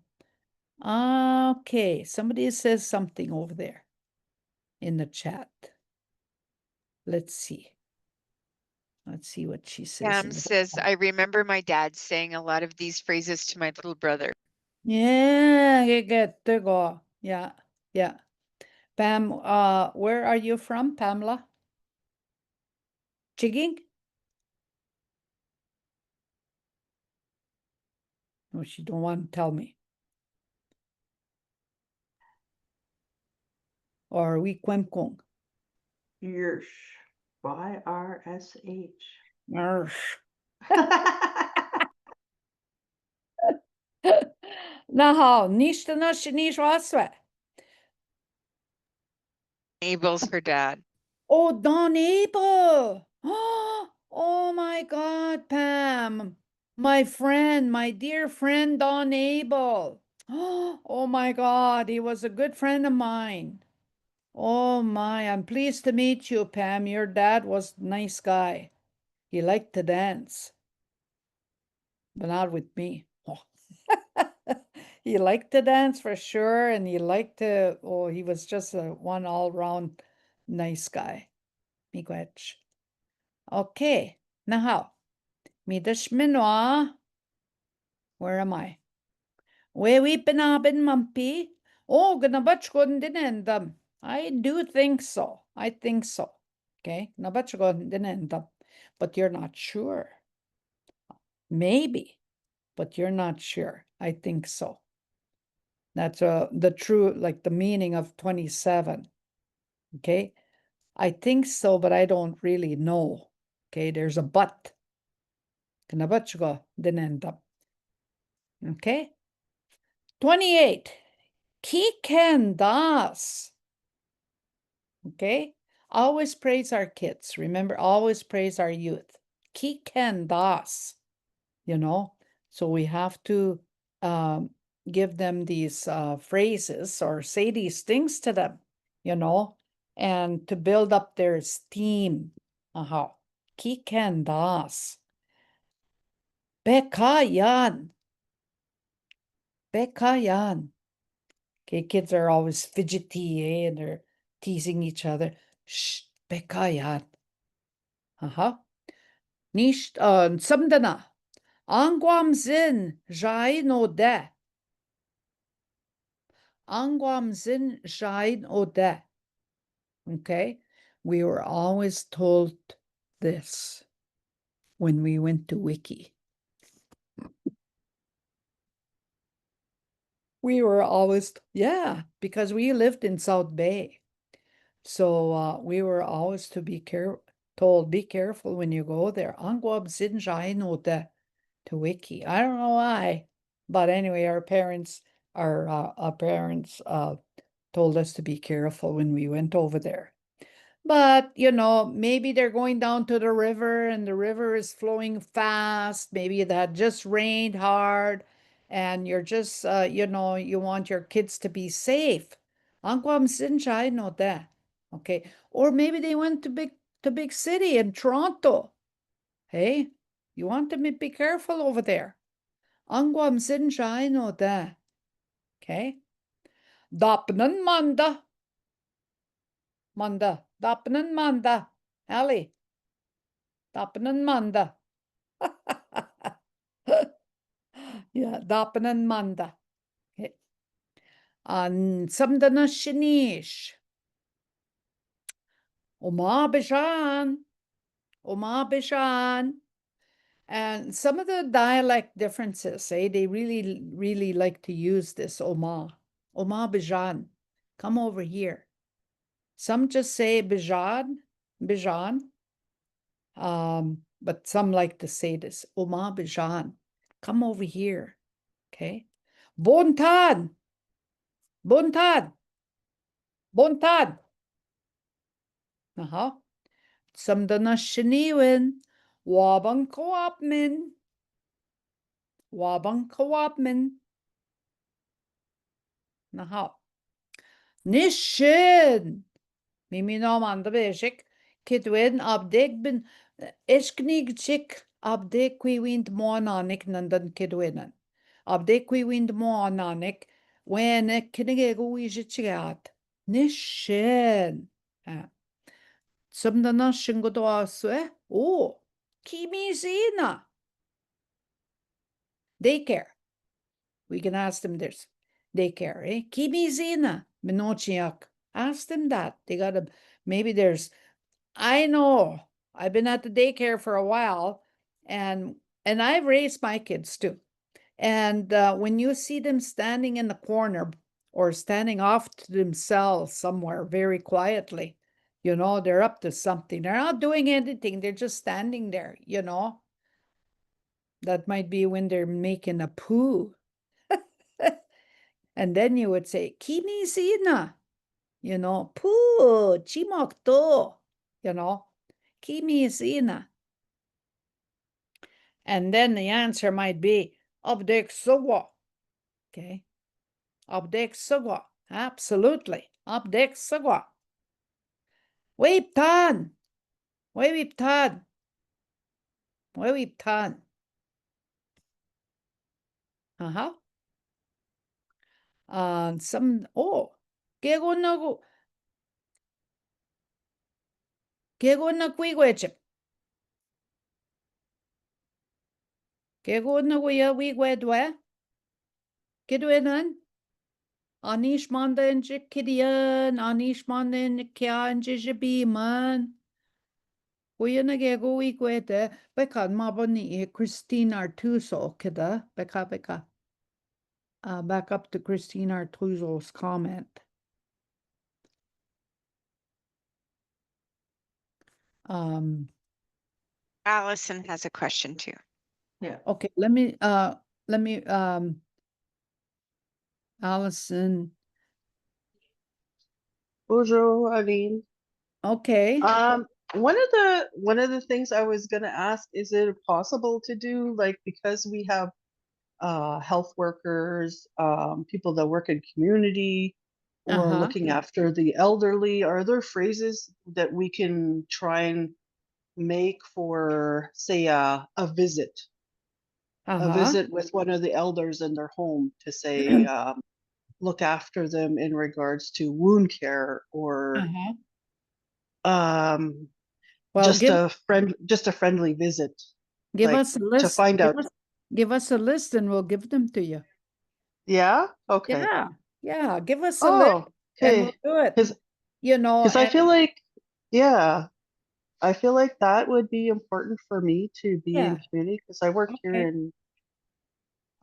Okay, somebody says something over there in the chat. Let's see. Let's see what she says. Pam says, I remember my dad saying a lot of these phrases to my little brother. Yeah, good to go. Yeah, yeah. Pam, where are you from, Pamela? Chigging? No, she don't want to tell me. Or we Kwemkong. Yersh. YRSH. Now, nishta nashi nish waswe. Abel's her dad. Oh, Don Abel. Oh my God, Pam. My friend, my dear friend, Don Abel. Oh my God, he was a good friend of mine. Oh my, I'm pleased to meet you, Pam. Your dad was a nice guy. He liked to dance, but not with me. He liked to dance for sure, and he liked to, he was just a one all-round nice guy. Miigwech. Okay, now how? Midashminwa. Where am I? We bin mumpy. Oh, ganabachgon dinendam. I do think so. I think so. Okay, nabachgon dinendam. But you're not sure. Maybe, but you're not sure. I think so. That's the true, like the meaning of 27. Okay, I think so, but I don't really know. Okay, there's a but. Kanabachgo dinendam. Okay. 28. Kiken das. Okay. Always praise our kids. Remember, always praise our youth. Kiken das. you know? So we have to give them these phrases or say these things to them, you know, and to build up their esteem. Aha. Kikendas. Bekayan. Bekayan. Okay, kids are always fidgety, and they're teasing each other. Shh, bekayan. Aha. Nicht samdana. Angwam zin jai no de. Angwam zin jai no de. Okay, we were always told this when we went to Wiki. We were always, yeah, because we lived in South Bay. So we were always to be told, be careful when you go there. Angwab Zinjai no de to Wiki. I don't know why, but anyway, our parents told us to be careful when we went over there. But, you know, maybe they're going down to the river and the river is flowing fast. Maybe it had just rained hard and you're just, you know, you want your kids to be safe. Angwam Sinchai no that. Okay. Or maybe they went to big city in Toronto. Hey, you want to be careful over there. Angwam Sinchai no that. Okay. Dapnan manda. Manda. Dapnan manda. Ali. Dapanan manda. Yeah, dapanan manda. Okay. An samdana shinish. Oma bishan. Oma bishan. And some of the dialect differences, they really, really like to use this Oma. Oma bijan. Come over here. Some just say bijan, bijan. But some like to say this, Oma bijan. Come over here. Okay. Bontad. Bontad. Bontad. Aha. Samdana shiniwin. Wabang koapmin. Wabang koapmin. Aha. Nishin. Mimi no manda beshik. Kitwin abdeg bin. Esknig chik. Abdeg kwiwind mo nanik nandan kidwinan. Abdeg kwiwind mo nanik. When kinigego wishichigat. Nishin. Samdana shingodo aswe. Oh, kimizina. Daycare. We can ask them there's daycare, eh? Kimizina. Minochiak. Ask them that. They gotta, maybe there's, I know, I've been at the daycare for a while and I've raised my kids too. And when you see them standing in the corner or standing off to themselves somewhere very quietly, you know, they're up to something. They're not doing anything. They're just standing there, you know. That might be when they're making a poo. And then you would say, Kimisina, you know, poo, chimokto, you know, Kimisina. And then the answer might be, Abdek Sugwa. Okay. Abdek Sugwa. Absolutely. Abdek Sugwa. Weiptan. Weiptan. Weiptan. Uh-huh. Kego na kwigwechip. Kego na kuya wigwedwe. Kidwenan. Anish manda en kidian. Anish manda en kya en jibiman. Kuya na kego wigwede. Beka mabani Christine Artuso kida. Beka. Back up to Christine Artuso's comment. Allison has a question too. Yeah. Okay, let me Allison. Bonjour, Aline. Okay. One of the things I was gonna ask, is it possible to do, like, because we have health workers, people that work in community or Uh-huh. looking after the elderly, are there phrases that we can try and make for, say, a visit? A Uh-huh. visit with one of the elders in their home to say, look after them in regards to wound care or Uh-huh. um, Well, just a friendly visit, give like us a to list. find out. Give us a list and we'll give them to you. Yeah. Okay. Yeah. Yeah. Give us a list Oh, and we'll okay. do it. Because You know, I and feel like, yeah, I feel like that would be important for me to be in yeah. community because I work here Okay. in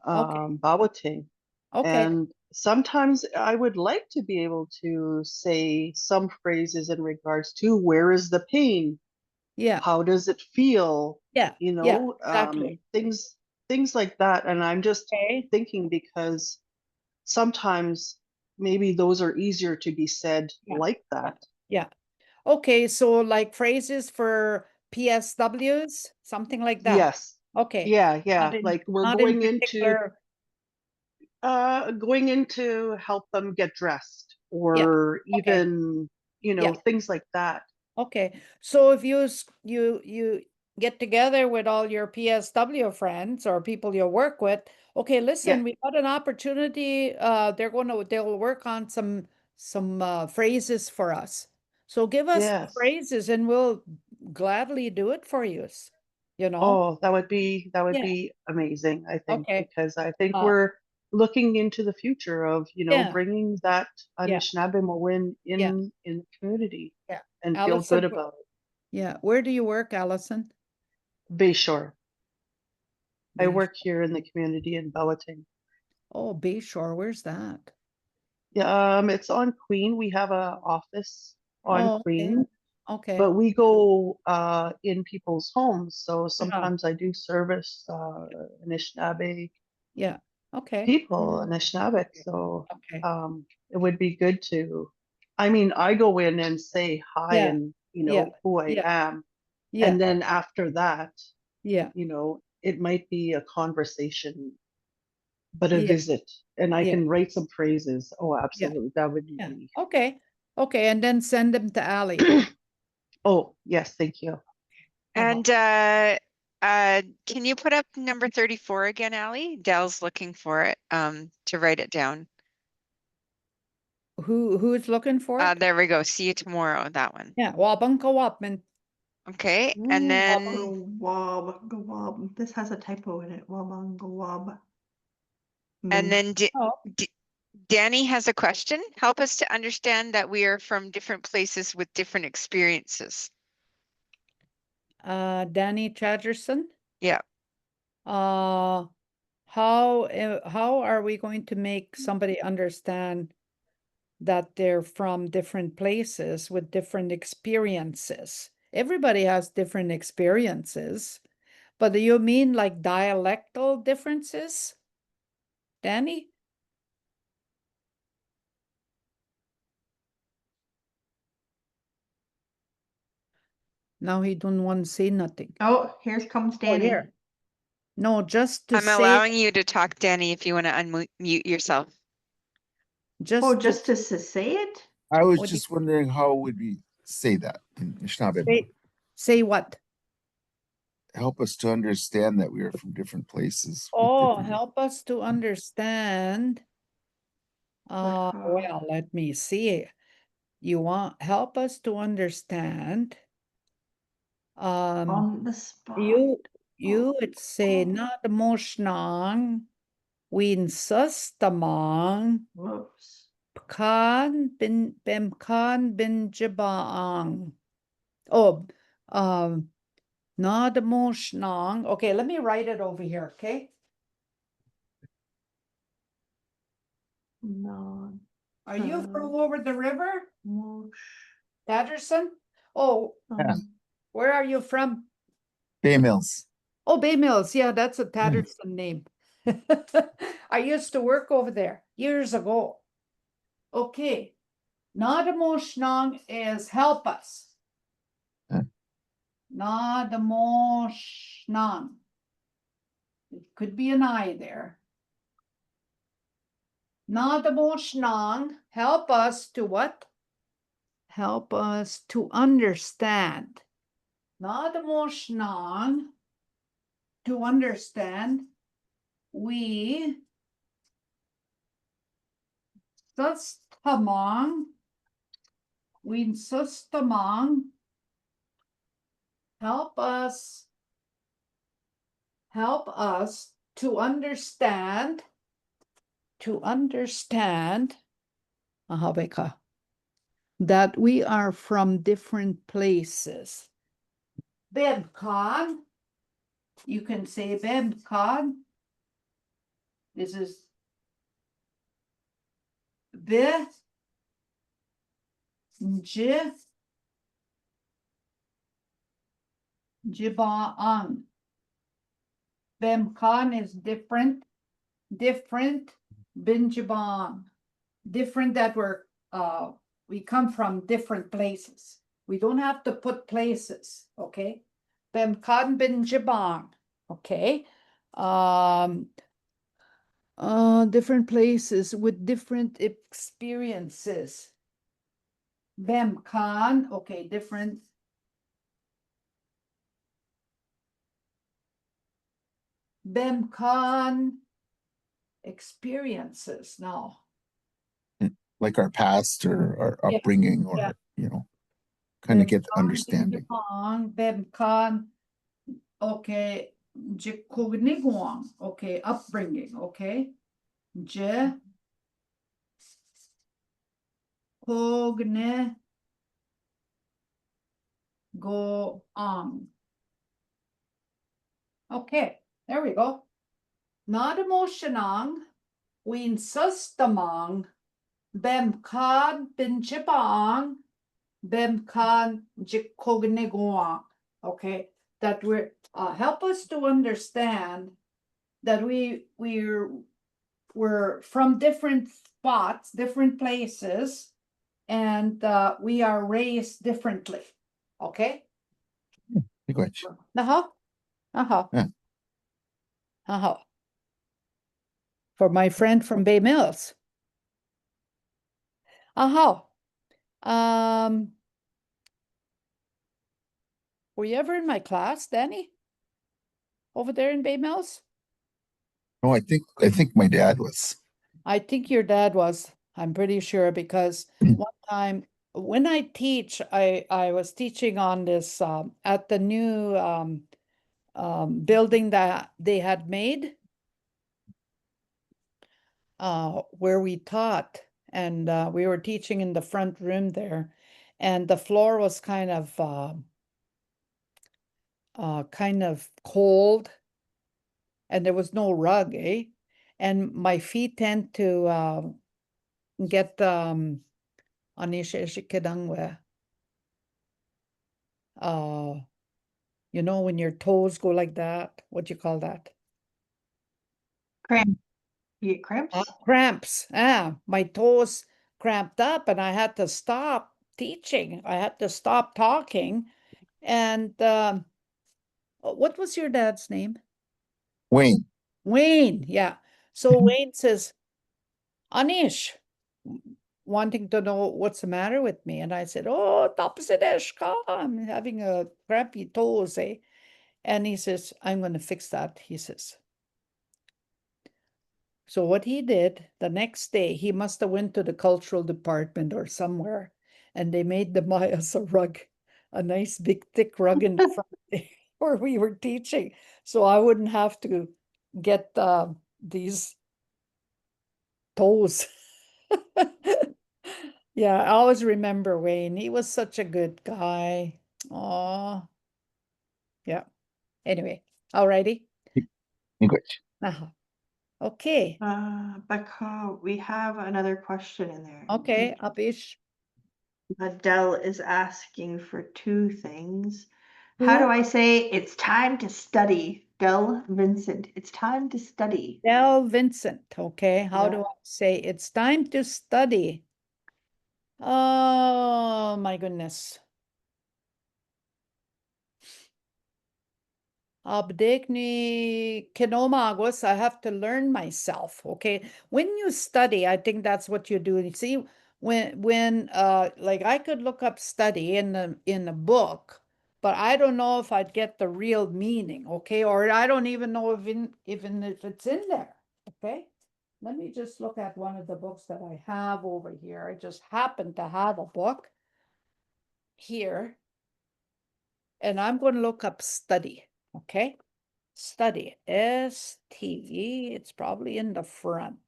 Okay. Bawatang. Okay. And sometimes I would like to be able to say some phrases in regards to where is the pain? Yeah. How does it feel? Yeah. You Yeah. know, Exactly. things like that. And I'm just Okay. thinking because sometimes maybe those are easier to be said Yeah. like that. Yeah. Okay. So like phrases for PSWs, something like that. Yes. Okay. Yeah, yeah. Not in, Like we're not in particular. going in to help them get dressed Yeah. or Okay. even, Yeah. things like that. Okay, so if you get together with all your PSW friends or people you work with, okay, listen, Yeah. we got an opportunity. They'll work on some phrases for us. So give us the Yes. phrases and we'll gladly do it for you. You know? Oh, that would Yeah. be amazing, I think, Okay. because I think Uh, we're looking into the future of, yeah. bringing that Yeah. Anishinaabe Mowin Yeah. in the community Yeah. and feel Allison, good about it. yeah. Where do you work, Allison? Bayshore. I Bay- work here in the community in Bawatang. Oh, Bayshore. Where's that? Yeah, it's on Queen. We have a office on Oh, okay. Queen, Okay. but we go in people's homes. So Yeah. sometimes I do service Anishinaabe Yeah. Okay. people, Anishinaabe. So Okay. it would be good to, I mean, I go in and say hi Yeah. and, Yeah. who I Yeah. am. Yeah. And then after that, Yeah. it might be a conversation, but a Yeah. visit. And I Yeah. can write some phrases. Oh, Yeah. absolutely. That would Yeah. be. Okay. Okay. And then send them to Allie. Oh, yes, thank you. And can you put up number 34 again, Allie? Dell's looking for it to write it down. Who is looking for it? There we go. See you tomorrow, that one. Yeah. Wabang Kawapman. Okay, and then Wob, wob. This has a typo in it. Wabang, wob. and then Oh. Danny has a question. Help us to understand that we are from different places with different experiences. Danny Chaderson. Yeah. How are we going to make somebody understand that they're from different places with different experiences? Everybody has different experiences, but do you mean like dialectal differences, Danny? Now he don't want to say nothing. Oh, here comes Oh, Danny. here. No, just to I'm say, allowing you to talk, Danny, if you want to unmute yourself. Oh, just just to say it? I was What do you- just wondering how would we say that in Anishinaabe? say what? Help us to understand that we are from different places. with Oh, different- help us to understand. Well, let me see. You want help us to understand. On the spot. You would say not moshnang win sustamang Whoops. kan bin jabaang. Oh, not moshnang. Okay, let me write it over here, okay? No. Are you from over the river, Whoosh. Patterson? Oh, Yeah. where are you from? Bay Mills. Oh, Bay Mills. Yeah, that's a Patterson name. I used to work over there years ago. Okay. Nadamushnang is help us. Huh. Na the mo shnan. It could be an I there. Na the mo shnan. Help us to what? Help us to understand. Na the mo shnan. To understand, we sustamang. We sustamang. Help us to understand aha beka, that we are from different places. Bebkan, you can say Bebkan. This is Be J Jibaan. Bemkan is different, Binjaban, different that we come from different places. We don't have to put places, okay? Bemkan Binjaban, okay? Different places with different experiences. Bemkan, okay, different. Bemkan experiences now. Like our past or our Yeah, upbringing or, yeah. kind of get the Bemkan understanding. Binjaban, Bemkan, okay, Jikognigoang, okay, upbringing, okay. Je Kogne go on. Okay, there we go. Not emotionang, ween sustamang, bemkan binjibang, bemkan jikognegoang. Okay, that we're help us to understand that we're from different spots, different places, and we are raised differently. Okay. Good. Uh-huh. Uh-huh. Yeah. Uh-huh. For my friend from Bay Mills. Uh-huh. Were you ever in my class, Danny? Over there in Bay Mills? No, I think my dad was. I think your dad was. I'm pretty sure because one time when I teach, I was teaching on this at the new building that they had made where we taught, and we were teaching in the front room there, and the floor was kind of cold, and there was no rug, eh? And my feet tend to get you know, when your toes go like that, what do you call that? Cramp. You get cramps? Cramps. My toes cramped up and I had to stop teaching. I had to stop talking. And what was your dad's name? Wayne. Wayne, yeah. So Wayne says, Anish, wanting to know what's the matter with me. And I said, oh, Tapsideshka, I'm having a crappy toes, eh? And he says, I'm going to fix that, he says. So what he did, the next day, he must have went to the cultural department or somewhere, and they made the Mayas a rug, a nice big thick rug in the front where we were teaching. So I wouldn't have to get these toes. Yeah, I always remember Wayne. He was such a good guy. Oh, yeah. Anyway, alrighty. English. Okay. Becca, we have another question in there. Okay, Abish. Adele is asking for two things. How do I say it's time to study? Del Vincent, it's time to study. Del Vincent. Okay, how do Yeah. I say it's time to study? Oh my goodness. Abdegni kinomagos, I have to learn myself, okay? When you study, I think that's what you do. You see, when like I could look up study in the book, but I don't know if I'd get the real meaning, okay? Or I don't even know even if it's in there, okay? Let me just look at one of the books that I have over here. I just happen to have a book here. And I'm going to look up study, okay? Study, S-T, it's probably in the front.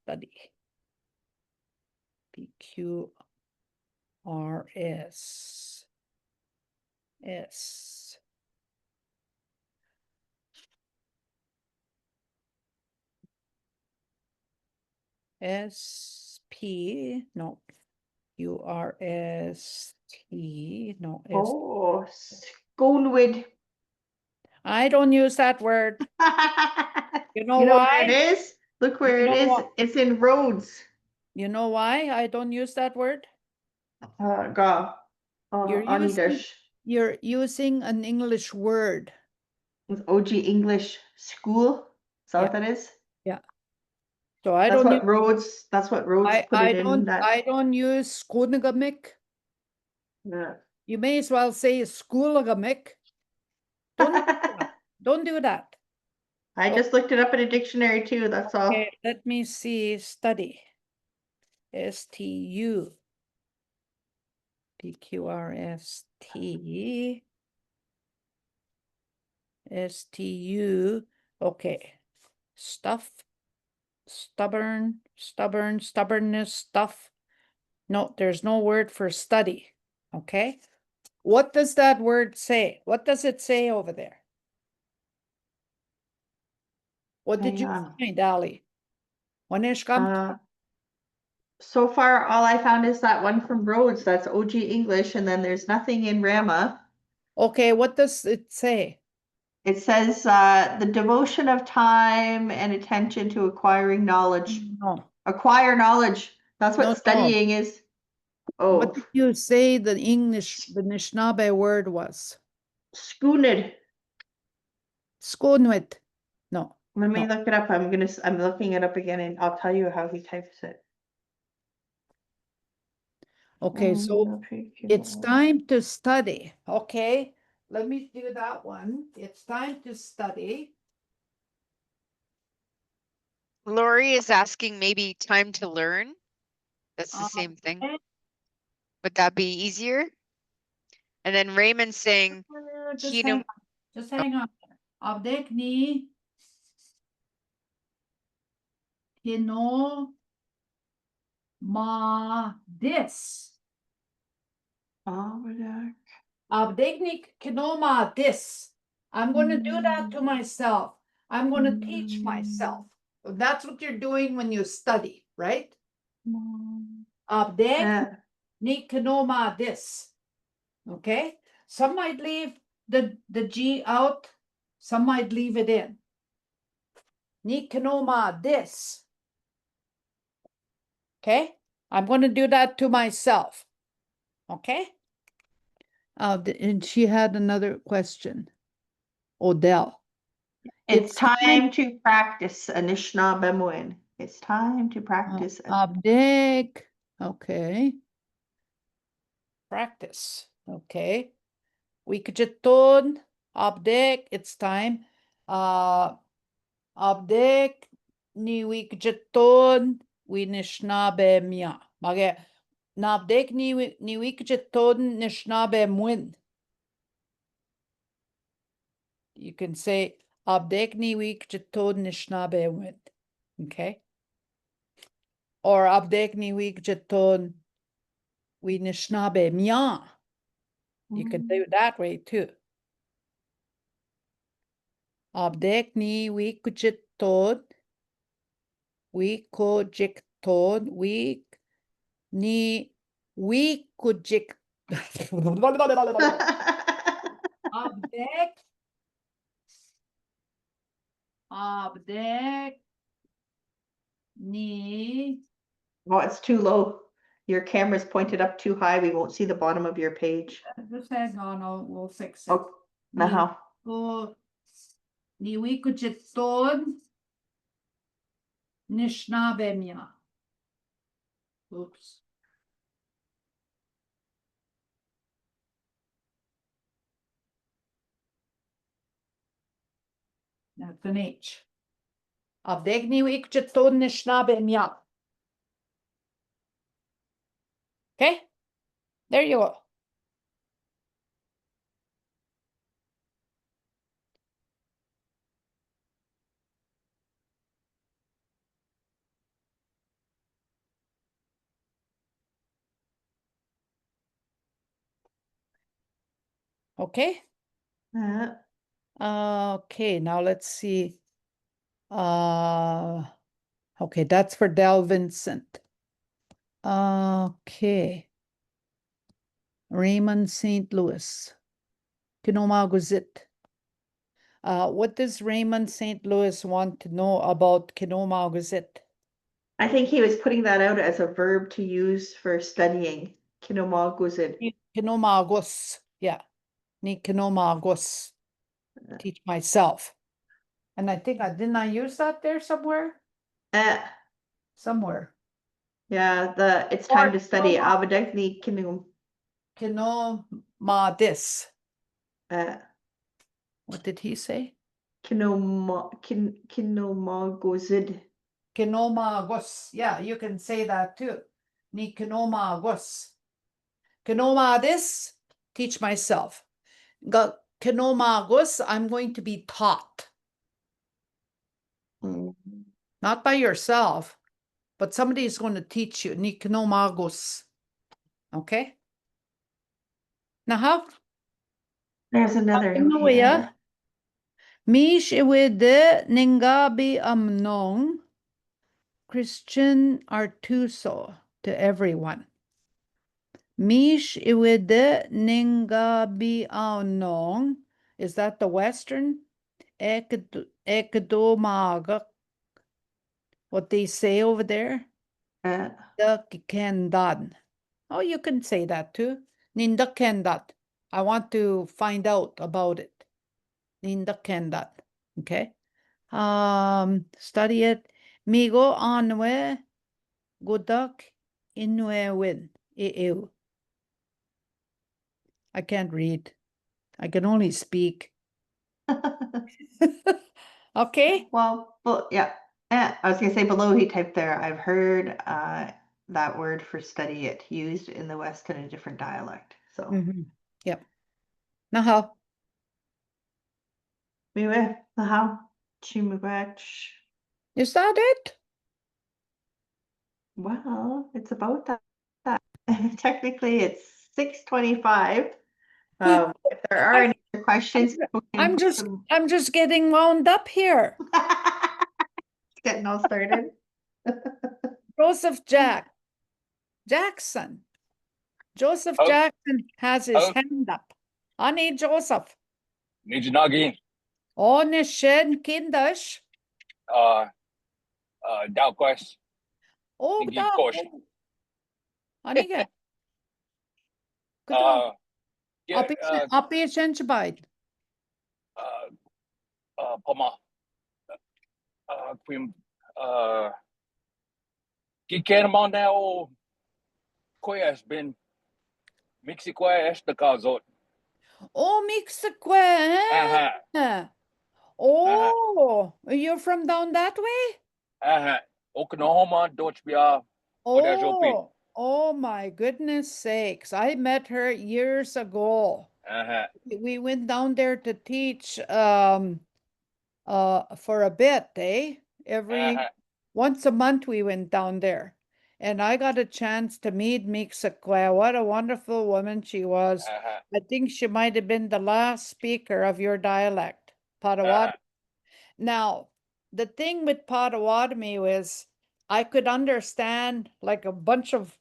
Study. P-Q-R-S. S. S-P, no, U-R-S-T, no, S. Oh, Sconewid. I don't use that word. You know You know where it why? is? Look where You it know is. what? It's in Rhodes. You know why I don't use that word? Ga. You're using an English word. With OG English School. Is that what Yeah. that is? Yeah. So I That's don't what Rhodes. That's what Rhodes put it in. I don't use Skoonagamic. Yeah. You may as well say Schoolagamic. Don't do that. Don't do that. I just looked it up in a dictionary too. That's all. Okay, let me see. Study. S-T-U. P-Q-R-S-T. S-T-U. Okay. Stuff. Stubbornness, stuff. No, there's no word for study. Okay. What does that word say? What does it say over there? What did Hang you on. find, Ali? Wanneer komt? So far, all I found is that one from Rhodes. That's OG English, and then there's nothing in Rama. Okay, what does it say? It says the devotion of time and attention to acquiring knowledge. No. Acquire knowledge. That's what No, no. studying is. Oh, What did you say the Anishinaabe word was? schooned. Skoonwit. No. Let me No. look it up. I'm looking it up again, and I'll tell you how he types it. Okay, so it's time to study. Okay, let me do that one. It's time to study. Lori is asking maybe time to learn. That's the same thing. okay. Would that be easier? And then Raymond's saying, Just you hang know, on. Just hang on. Abdek ni Hino ma this. Abdek kinoma this. I'm going to do that to myself. I'm going to teach myself. That's what you're doing when you study, right? Abdek ni kinoma this. Okay? Some might leave the G out. Some might leave it in. Ni kinoma this. Okay? I'm going to do that to myself. Okay? And she had another question. Odell. It's time to practice Anishinaabe. It's time to practice. Abdek. Okay. Practice. Okay. Wikjeton. Abdek. It's time. Abdek ni wikjeton Anishinaabe mia. Mage. Nabdek ni wikjeton Anishinaabe mwin. You can say Abdek ni wikjeton Anishinaabe mwin. Okay. Or Abdek ni wikjeton Anishinaabe mia. You can do it that way too. Abdek ni wikjeton ni wikujik. Abdek ni. Oh, it's too low. Your camera's pointed up too high. We won't see the bottom of your page. Just hang on, we'll fix it. Oh, Nahaw. O niwikuchitod nishnabemya. Oops. That's an H. Abdegni wikuchitod nishnabemya. Okay, there you go. Okay. Okay, now let's see. Okay, that's for Del Vincent. Okay. Raymond St. Louis. Kinomaguzit. What does Raymond St. Louis want to know about Kinomaguzit? I think he was putting that out as a verb to use for studying. Kinomaguzid. Kinomagus. Yeah. Ni Kinomagus. Teach myself. And I think didn't I use that there somewhere? Somewhere. Yeah, it's time to study. Abadegni kinom. Kinomadis. What did he say? Kinomaguzid. Kinomagos. Yeah, you can say that too. Ni kinomagos. Kinomadis, teach myself. Kinomagos, I'm going to be taught. Not by yourself, but somebody is going to teach you. Ni kinomagos. Okay? Now how? There's another. Inuya. Mish iwede ningabi amnong. Christian Artuso to everyone. Mish iwede ningabi amnong. Is that the Western? Ekdomagak. What they say over there? Kendan. Oh, you can say that too. Ninda kendat. I want to find out about it. Ninda kendat. Okay. Study it. Migo anwe godak inwe win. I can't read. I can only speak. Okay. Well, yeah. I was gonna say below he typed there. I've heard that word for study it used in the West in a different dialect. So. Yep. Now how? Miwe, nahaw, chimugach. Is that it? Well, it's about that. Technically, it's 6:25. If there are any other questions, people can put them- I'm just getting wound up here. getting all started. Joseph Jackson. Joseph Oh. Jackson has his Oh. hand up. Ani Joseph. Nijinagi, Oh, nishen kindash. Dalquest, Oh, Nigi da. Kosh. Anige. Good job. Yeah, Api Chenchbite. Poma, Quim, Kikenamon now, Quest been Mixiquest the Cazot. Oh, Mixaque. Oh, you're from down that way? Oklahoma, Dutchbia, Oh my goodness sakes. I met her years ago. We went down there to teach for a bit, eh? Once a month we went down there. And I got a chance to meet Mixaque. What a wonderful woman she was. I think she might have been the last speaker of your dialect, Potawatomi. Now, the thing with Potawatomi was I could understand like a bunch of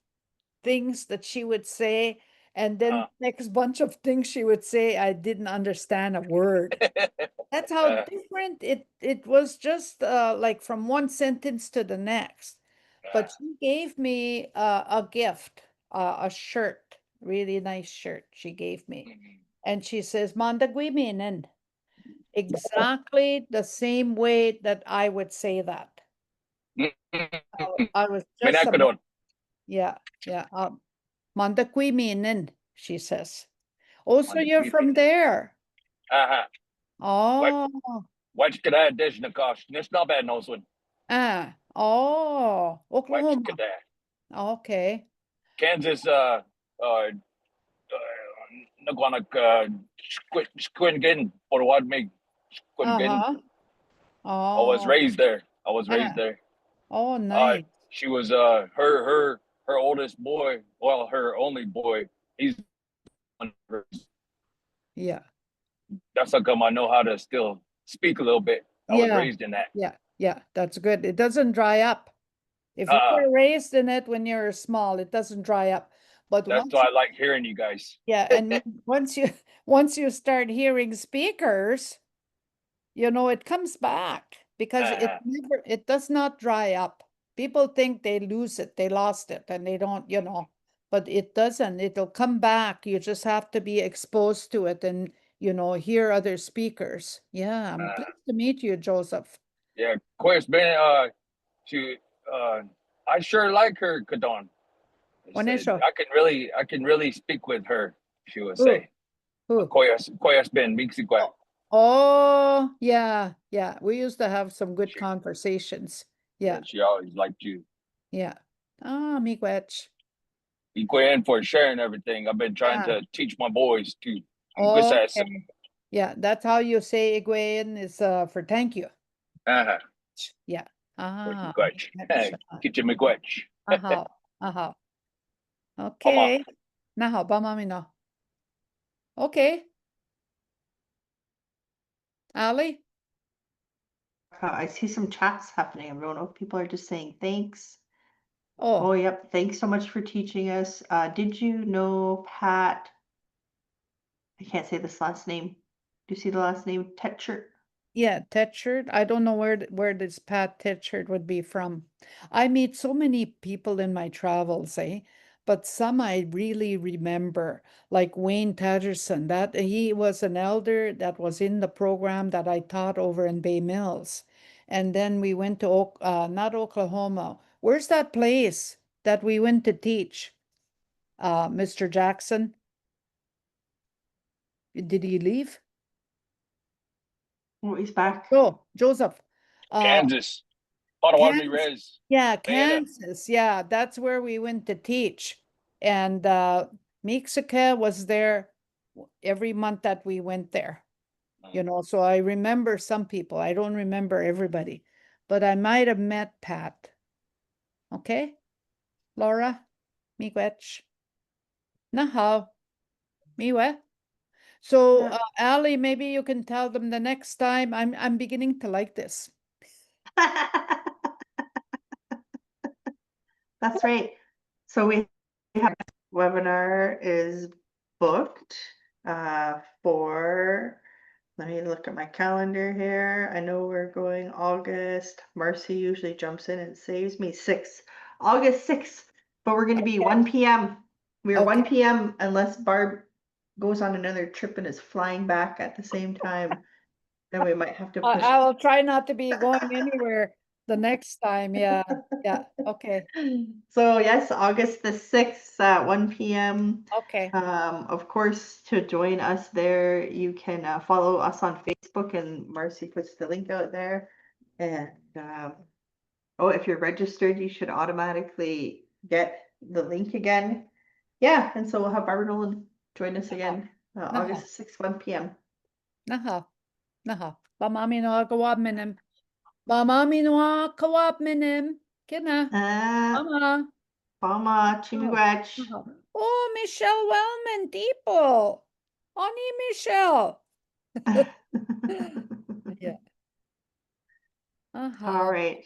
things that she would say, and then next bunch of things she would say, I didn't understand a word. That's how different it was, just like from one sentence to the next. But she gave me a gift, a shirt, really nice shirt she gave me. And she says, Mandagwiminen. Exactly the same way that I would say that. I was just about, Minakadon. yeah. Mandagwiminen, she says. Oh, so you're from there. Aha. Oh, Watch kada dish na kosh. Nis not bad nose one. oh, Watch Oklahoma. kada. Okay. Kansas nagwanak Squinkin or what make Squinkin. Uh-huh. I was Oh, raised there. I was raised there. oh, nice. She was her oldest boy, well, her only boy. He's Yeah. that's how come I know how to still speak a little bit. I was Yeah. raised in that. Yeah, that's good. It doesn't dry up. If you were raised in it when you're small, it doesn't dry up. But That's once why I like hearing you guys. yeah, and then once you start hearing speakers, you know, it comes back because it does not dry up. People think they lose it, they lost it, and they don't, you know, but it doesn't. It'll come back. You just have to be exposed to it and, you know, hear other speakers. Yeah, I'm pleased to meet you, Joseph. Yeah, Quay's been she I sure like her, Kadon. Onesho. I can really speak with her, she would say. Who? Quay's been Mixigwe. Oh, yeah. We used to have some good conversations. Yeah. She always liked you. Yeah. Ah, miigwech. Quay for sharing everything. I've been trying Yeah. to teach my boys to. Okay. Yeah, that's how you say Igwean is for thank you. Yeah. Ah. Kitchen miigwech. Aha. Okay. Naho, bamamino. Okay. Ali? I see some chats happening. I don't know if people are just saying thanks. Oh, Oh, yep. Thanks so much for teaching us. Did you know Pat? I can't say this last name. Do you see the last name? Tetchert? yeah, Tetchard. I don't know where this Pat Tetchard would be from. I meet so many people in my travels, but some I really remember, like Wayne Tatterson. That he was an elder that was in the program that I taught over in Bay Mills, and then we went to not Oklahoma. Where's that place that we went to teach? Mr. Jackson. Did he leave? Oh, he's back. Oh, Joseph. Kansas. Potawatomi Kansas. Res. Yeah, Bayada. Kansas. Yeah, that's where we went to teach. And Mexico was there every month that we went there. You know, so I remember some people. I don't remember everybody, but I might have met Pat. Okay? Laura? Miigwech? Nahaw. Miwe? So, Yeah. Ali, maybe you can tell them the next time. I'm beginning to like this. That's right. So we have webinar is booked for, let me look at my calendar here. I know we're going August. Marcy usually jumps in and saves me. August 6th, but we're going to be 1 p.m. We are 1 p.m. unless Barb goes on another trip and is flying back at the same time. Then we might have to push. I will try not to be going anywhere the next time. Yeah. Okay. So yes, August the 6th at 1 p.m. Okay. Of course, to join us there, you can follow us on Facebook, and Marcy puts the link out there. And if you're registered, you should automatically get the link again. Yeah, and so we'll have Barbara Nolan join us again, August 6th, 1 p.m. Naha. Bamami no kawab minim. Bamami no kawab minim. Kina. Mama. Mama, Chimigwach. Oh, Michelle Wellman, people. Honey, Michelle. Yeah. All right.